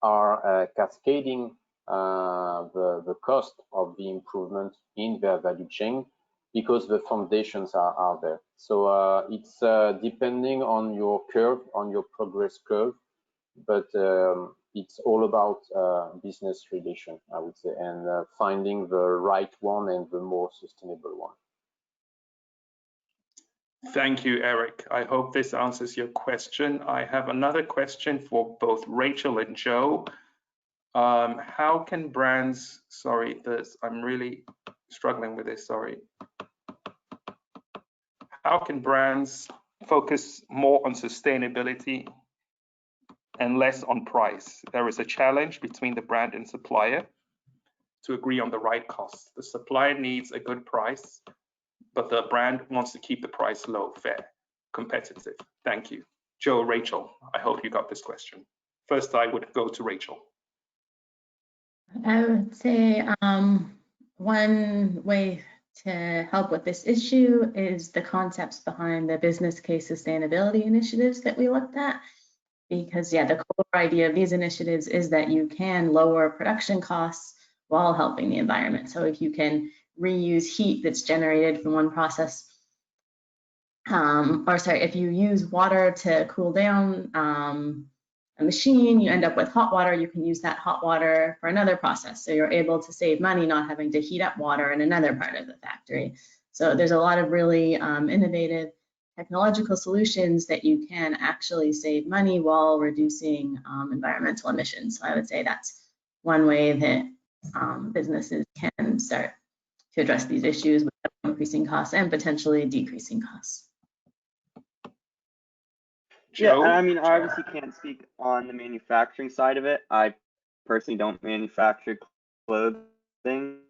are cascading the cost of the improvement in their value chain, because the foundations are there. So it's depending on your curve, on your progress curve, but it's all about business relation, I would say, and finding the right one and the more sustainable one. Thank you, Eric. I hope this answers your question. I have another question for both Rachel and Joe. How can brands, sorry, I'm really struggling with this, sorry. How can brands focus more on sustainability and less on price? There is a challenge between the brand and supplier to agree on the right cost. The supplier needs a good price, but the brand wants to keep the price low, fair, competitive. Thank you. Joe, Rachel, I hope you got this question. First, I would go to Rachel. I would say one way to help with this issue is the concepts behind the business case sustainability initiatives that we looked at. Because yeah, the core idea of these initiatives is that you can lower production costs while helping the environment. So if you can reuse heat that's generated from one process, if you use water to cool down a machine, you end up with hot water, you can use that hot water for another process. So you're able to save money not having to heat up water in another part of the factory. So there's a lot of really innovative technological solutions that you can actually save money while reducing environmental emissions. So I would say that's one way that businesses can start to address these issues without increasing costs and potentially decreasing costs. Yeah, I mean, I obviously can't speak on the manufacturing side of it. I personally don't manufacture clothing.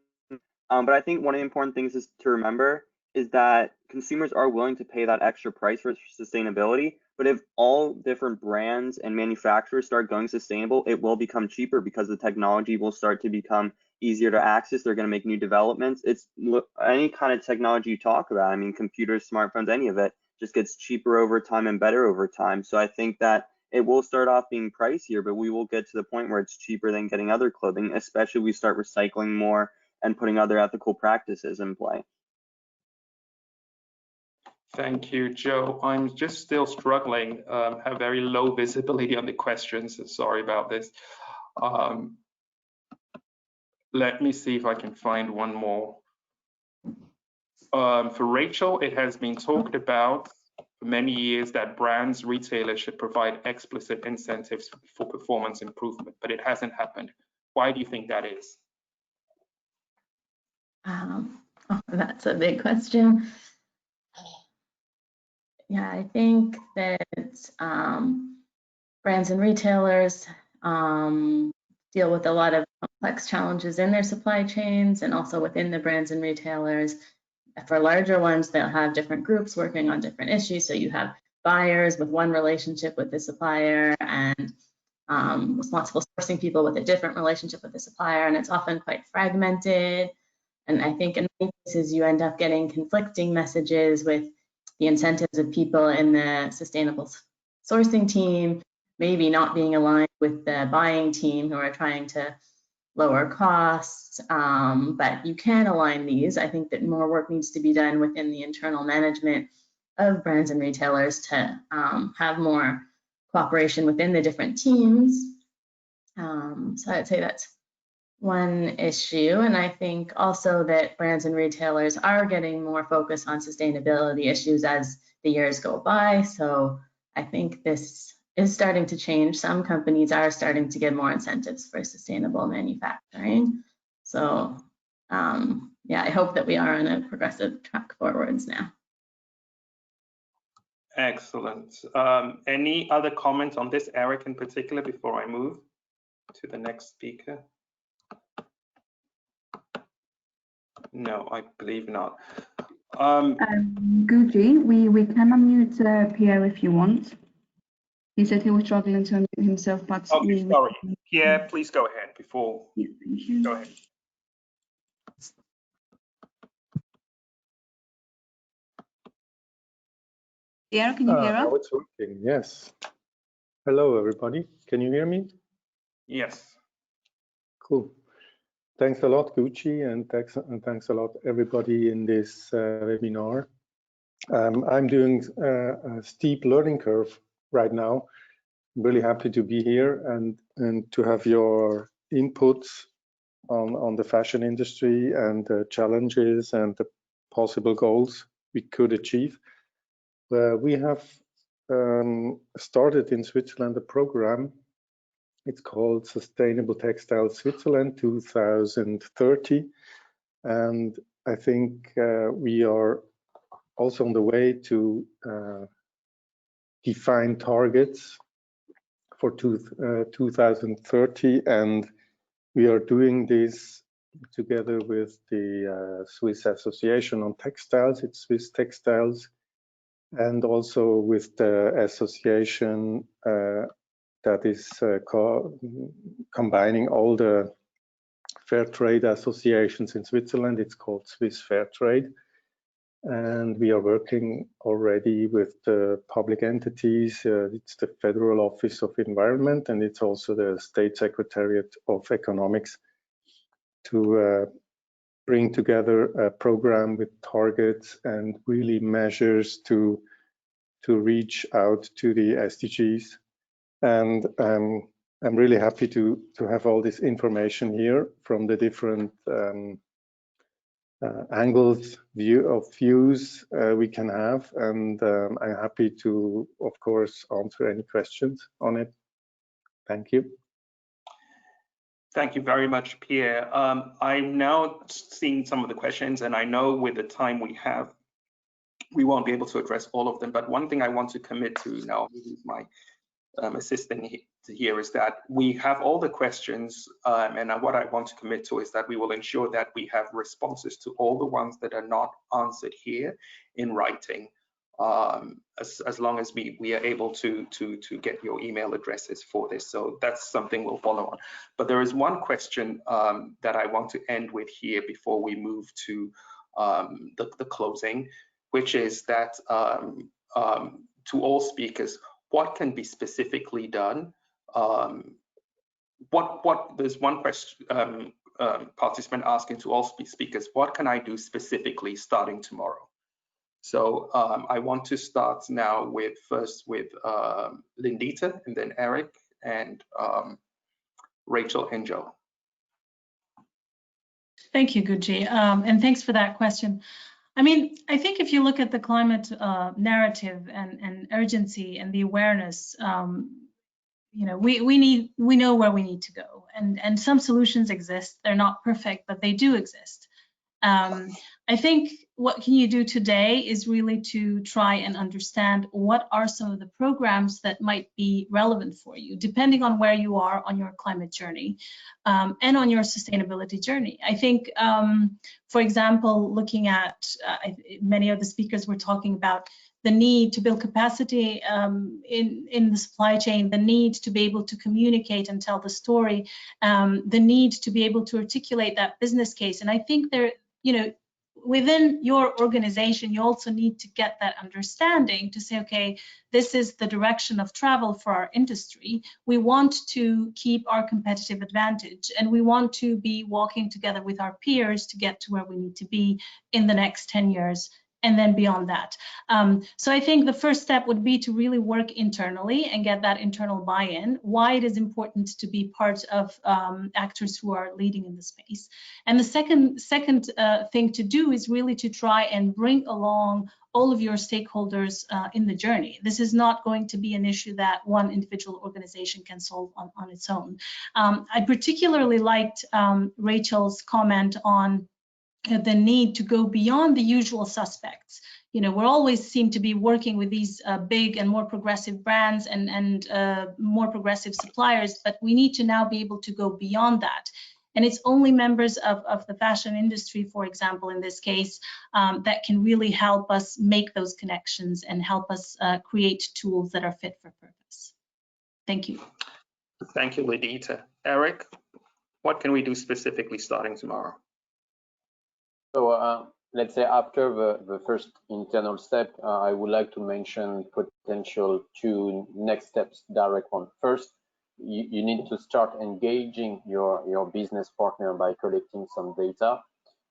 But I think one of the important things is to remember is that consumers are willing to pay that extra price for sustainability. But if all different brands and manufacturers start going sustainable, it will become cheaper because the technology will start to become easier to access. They're going to make new developments. It's any kind of technology you talk about. I mean, computers, smartphones, any of it just gets cheaper over time and better over time. So I think that it will start off being pricier, but we will get to the point where it's cheaper than getting other clothing, especially if we start recycling more and putting other ethical practices in play. Thank you, Joe. I'm just still struggling, have very low visibility on the questions. Sorry about this. Let me see if I can find one more. For Rachel, it has been talked about for many years that brands, retailers should provide explicit incentives for performance improvement, but it hasn't happened. Why do you think that is? That's a big question. Yeah, I think that brands and retailers deal with a lot of complex challenges in their supply chains and also within the brands and retailers. For larger ones, they'll have different groups working on different issues. So you have buyers with one relationship with the supplier and responsible sourcing people with a different relationship with the supplier, and it's often quite fragmented. And I think in many cases, you end up getting conflicting messages with the incentives of people in the sustainable sourcing team, maybe not being aligned with the buying team who are trying to lower costs, but you can align these. I think that more work needs to be done within the internal management of brands and retailers to have more cooperation within the different teams. So I'd say that's one issue. And I think also that brands and retailers are getting more focused on sustainability issues as the years go by. So I think this is starting to change. Some companies are starting to get more incentives for sustainable manufacturing. So yeah, I hope that we are on a progressive track forwards now. Excellent. Any other comments on this, Eric, in particular, before I move to the next speaker? No, I believe not. Gucci, we can unmute Pierre if you want. He said he was struggling to unmute himself, but okay, sorry. Pierre, please go ahead before. Yeah, thank you. Go ahead. Pierre, can you hear us? Now it's working, yes. Hello, everybody. Can you hear me? Yes. Cool. Thanks a lot, Gucci, and thanks a lot, everybody in this webinar. I'm doing a steep learning curve right now. I'm really happy to be here and to have your inputs on the fashion industry and the challenges and the possible goals we could achieve. We have started in Switzerland a program. It's called Sustainable Textile Switzerland 2030. And I think we are also on the way to define targets for 2030. And we are doing this together with the Swiss Association on Textiles. It's Swiss Textiles. And also with the association that is combining all the fair trade associations in Switzerland. It's called Swiss Fair Trade. And we are working already with the public entities. It's the Federal Office of Environment, and it's also the State Secretariat of Economics to bring together a program with targets and really measures to reach out to the SDGs And I'm really happy to have all this information here from the different angles views we can have, and I'm happy to, of course, answer any questions on it. Thank you. Thank you very much, Pierre. I'm now seeing some of the questions, and I know with the time we have, we won't be able to address all of them, but one thing I want to commit to now, who's my assistant here, is that we have all the questions, and what I want to commit to is that we will ensure that we have responses to all the ones that are not answered here in writing, as long as we are able to get your email addresses for this. So that's something we'll follow on. But there is one question that I want to end with here before we move to the closing, which is that to all speakers, what can be specifically done? There's one question, participant asking to all speakers, what can I do specifically starting tomorrow? So I want to start now first with Lindita, and then Eric, and Rachel and Joe. Thank you, Gucci, and thanks for that question. I mean, I think if you look at the climate narrative and urgency and the awareness, you know, we know where we need to go, and some solutions exist. They're not perfect, but they do exist. I think what can you do today is really to try and understand what are some of the programs that might be relevant for you, depending on where you are on your climate journey and on your sustainability journey. I think, for example, looking at many of the speakers were talking about the need to build capacity in the supply chain, the need to be able to communicate and tell the story, the need to be able to articulate that business case. And I think there, you know, within your organization, you also need to get that understanding to say, okay, this is the direction of travel for our industry. We want to keep our competitive advantage, and we want to be walking together with our peers to get to where we need to be in the next 10 years. And then beyond that. So I think the first step would be to really work internally and get that internal buy-in, why it is important to be part of actors who are leading in the space. And the second thing to do is really to try and bring along all of your stakeholders in the journey. This is not going to be an issue that one individual organization can solve on its own. I particularly liked Rachel's comment on the need to go beyond the usual suspects. You know, we always seem to be working with these big and more progressive brands and more progressive suppliers, but we need to now be able to go beyond that. And it's only members of the fashion industry, for example, in this case, that can really help us make those connections and help us create tools that are fit for purpose. Thank you. Thank you, Lindita. Eric, what can we do specifically starting tomorrow? So let's say after the first internal step, I would like to mention potential two next steps, direct one. First, you need to start engaging your business partner by collecting some data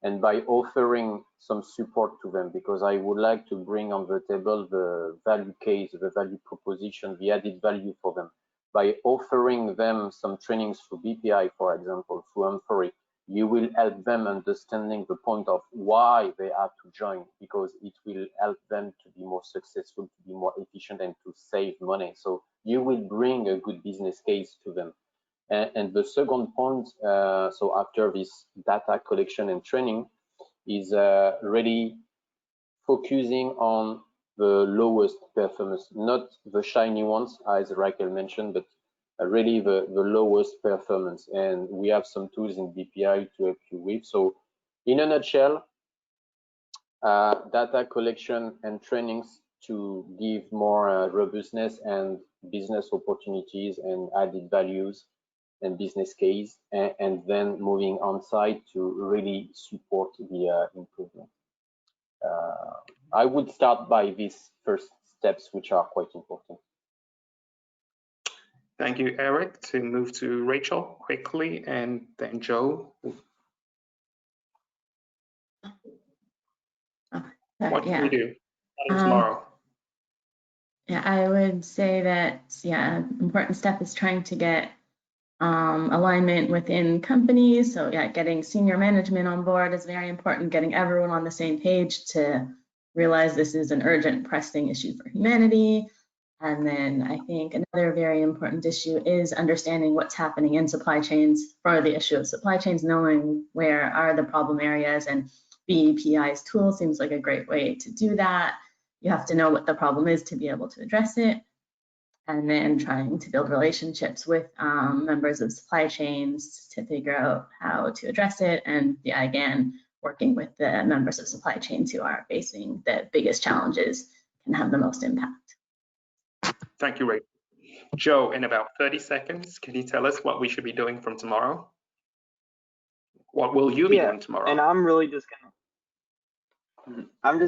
and by offering some support to them, because I would like to bring on the table the value case, the value proposition, the added value for them. By offering them some trainings through BPI, for example, through Amphory, you will help them understanding the point of why they have to join, because it will help them to be more successful, to be more efficient, and to save money. So you will bring a good business case to them. And the second point, so after this data collection and training, is really focusing on the lowest performance, not the shiny ones, as Raquel mentioned, but really the lowest performance. And we have some tools in BPI to help you with. So in a nutshell, data collection and trainings to give more robustness and business opportunities and added values and business case, and then moving on site to really support the improvement. I would start by these first steps, which are quite important. Thank you, Eric. To move to Rachel quickly, and then Joe. What can we do tomorrow? Yeah, I would say that, yeah, important step is trying to get alignment within companies. So yeah, getting senior management on board is very important, getting everyone on the same page to realize this is an urgent, pressing issue for humanity. And then I think another very important issue is understanding what's happening in supply chains for the issue of supply chains, knowing where are the problem areas, and BEPI's tool seems like a great way to do that. You have to know what the problem is to be able to address it, and then trying to build relationships with members of supply chains to figure out how to address it. And yeah, again, working with the members of supply chains who are facing the biggest challenges can have the most impact. Thank you, Rachel. Joe, in about 30 seconds, can you tell us what we should be doing from tomorrow? What will you be doing tomorrow? And I'm really just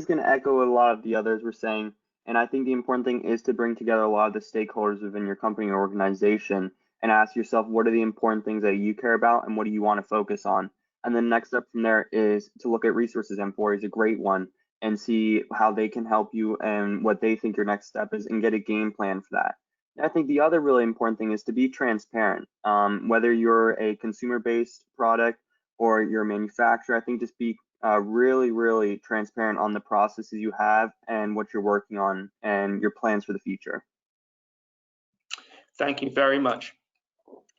gonna echo what a lot of the others were saying. And I think the important thing is to bring together a lot of the stakeholders within your company or organization and ask yourself, what are the important things that you care about and what do you want to focus on? And then next step from there is to look at resources. M4 is a great one, and see how they can help you and what they think your next step is, and get a game plan for that. And I think the other really important thing is to be transparent. Whether you're a consumer-based product or you're a manufacturer, I think just be really transparent on the processes you have and what you're working on and your plans for the future. Thank you very much.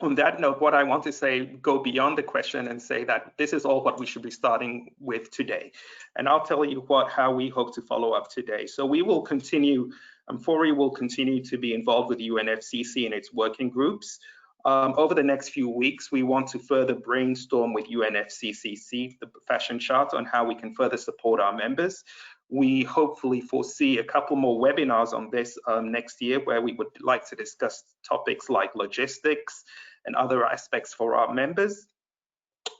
On that note, what I want to say, go beyond the question and say that this is all what we should be starting with today. And I'll tell you how we hope to follow up today. So we will continue, M4E will continue to be involved with UNFCCC and its working groups. Over the next few weeks, we want to further brainstorm with UNFCCC, the Fashion Charter, on how we can further support our members. We hopefully foresee a couple more webinars on this next year, where we would like to discuss topics like logistics and other aspects for our members.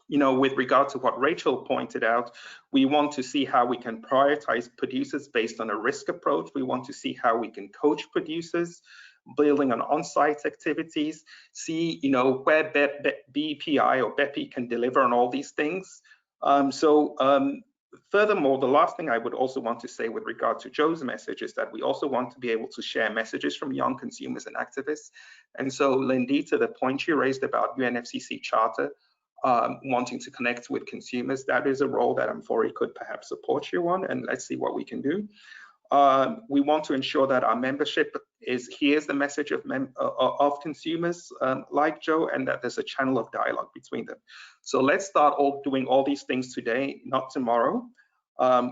You know, with regard to what Rachel pointed out, we want to see how we can prioritize producers based on a risk approach. We want to see how we can coach producers, building on on-site activities, see, you know, where BPI or BEPI can deliver on all these things. Furthermore, the last thing I would also want to say with regard to Joe's message is that we also want to be able to share messages from young consumers and activists. And so, Lindita, the point you raised about UNFCCC Charter, wanting to connect with consumers, that is a role that M4E could perhaps support you on, and let's see what we can do. We want to ensure that our membership hears the message of consumers like Joe, and that there's a channel of dialogue between them. So let's start doing all these things today, not tomorrow.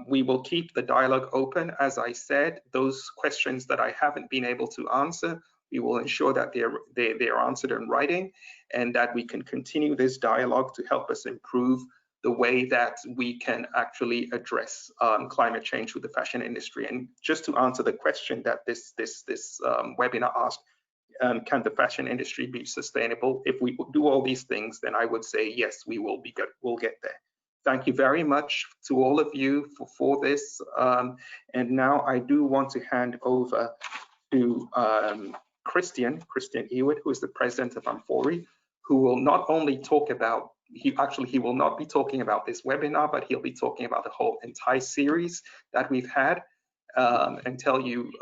We will keep the dialogue open. As I said, those questions that I haven't been able to answer, we will ensure that they're answered in writing, and that we can continue this dialogue to help us improve the way that we can actually address climate change with the fashion industry. And just to answer the question that this webinar asked, can the fashion industry be sustainable? If we do all these things, then I would say yes, we will be good. We'll get there. Thank you very much to all of you for this. And now I do want to hand over to Christian Ewart, who is the president of M4E, who will not only talk about, he will not be talking about this webinar, but he'll be talking about the whole entire series that we've had, and tell you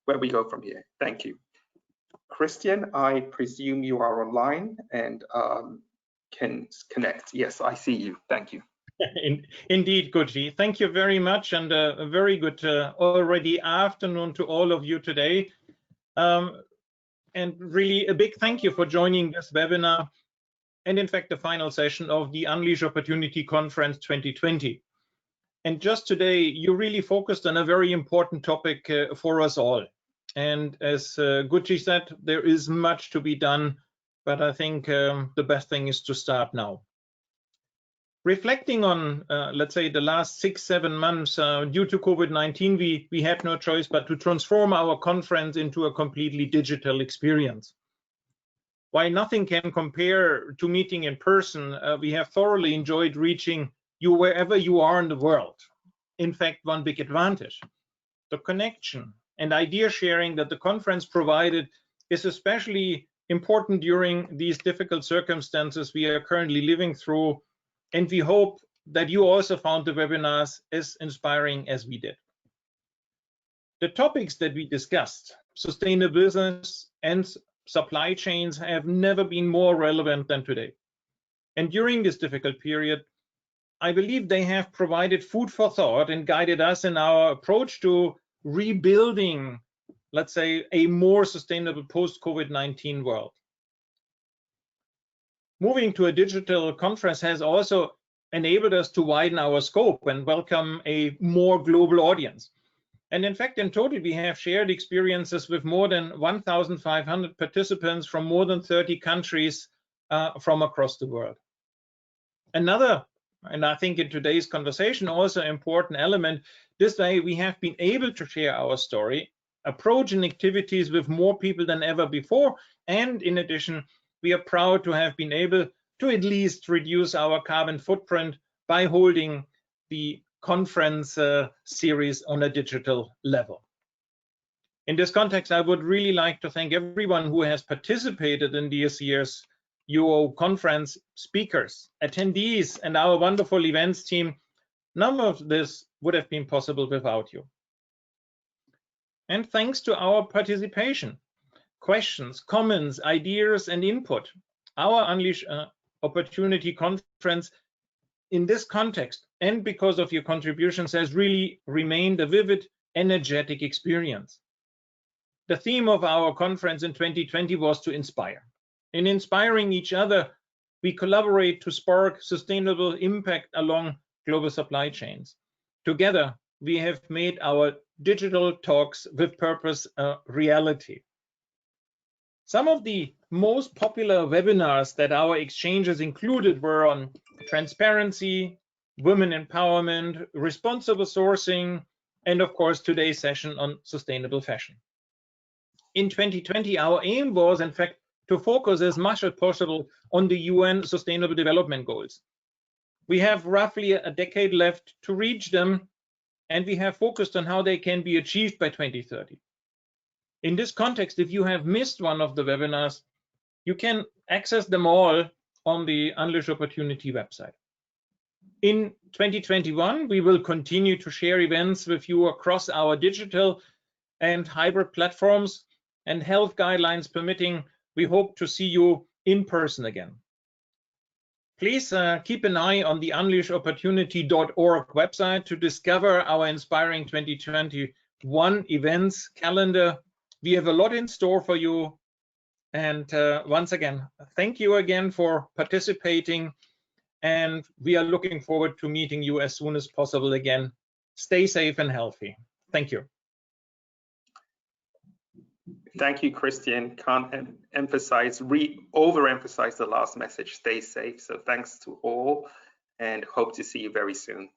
where we go from here. Thank you. Christian, I presume you are online and can connect. Yes, I see you. Thank you. Indeed, Gucci. Thank you very much, and a very good already afternoon to all of you today. And really a big thank you for joining this webinar, and in fact the final session of the Unleash Opportunity Conference 2020. And just today, you really focused on a very important topic for us all. And as Gucci said, there is much to be done, but I think the best thing is to start now. Reflecting on, let's say, the last 6-7 months, due to COVID-19, we had no choice but to transform our conference into a completely digital experience. While nothing can compare to meeting in person, we have thoroughly enjoyed reaching you wherever you are in the world. In fact, one big advantage, the connection and idea sharing that the conference provided is especially important during these difficult circumstances we are currently living through. And we hope that you also found the webinars as inspiring as we did. The topics that we discussed sustainable business and supply chains have never been more relevant than today. And during this difficult period, I believe they have provided food for thought and guided us in our approach to rebuilding, let's say, a more sustainable post-COVID-19 world. Moving to a digital conference has also enabled us to widen our scope and welcome a more global audience. And in fact, in total, we have shared experiences with more than 1,500 participants from more than 30 countries from across the world. Another, and I think in today's conversation, also important element, this way we have been able to share our story, approach and activities with more people than ever before. And in addition, we are proud to have been able to at least reduce our carbon footprint by holding the conference series on a digital level. In this context, I would really like to thank everyone who has participated in this year's UO conference, speakers, attendees, and our wonderful events team. None of this would have been possible without you. And thanks to our participation, questions, comments, ideas, and input, our Unleash Opportunity Conference in this context, and because of your contributions, has really remained a vivid, energetic experience. The theme of our conference in 2020 was to inspire. In inspiring each other, we collaborate to spark sustainable impact along global supply chains. Together, we have made our digital talks with purpose a reality. Some of the most popular webinars that our exchanges included were on transparency, women empowerment, responsible sourcing, and of course, today's session on sustainable fashion. In 2020, our aim was, in fact, to focus as much as possible on the UN Sustainable Development Goals. We have roughly a decade left to reach them, and we have focused on how they can be achieved by 2030. In this context, if you have missed one of the webinars, you can access them all on the Unleash Opportunity website. In 2021, we will continue to share events with you across our digital and hybrid platforms, and health guidelines permitting, we hope to see you in person again. Please keep an eye on the unleashopportunity.org website to discover our inspiring 2021 events calendar. We have a lot in store for you. And once again, thank you again for participating. And we are looking forward to meeting you as soon as possible again. Stay safe and healthy. Thank you. Thank you, Christian. Can't overemphasize the last message. Stay safe. So thanks to all, and hope to see you very soon.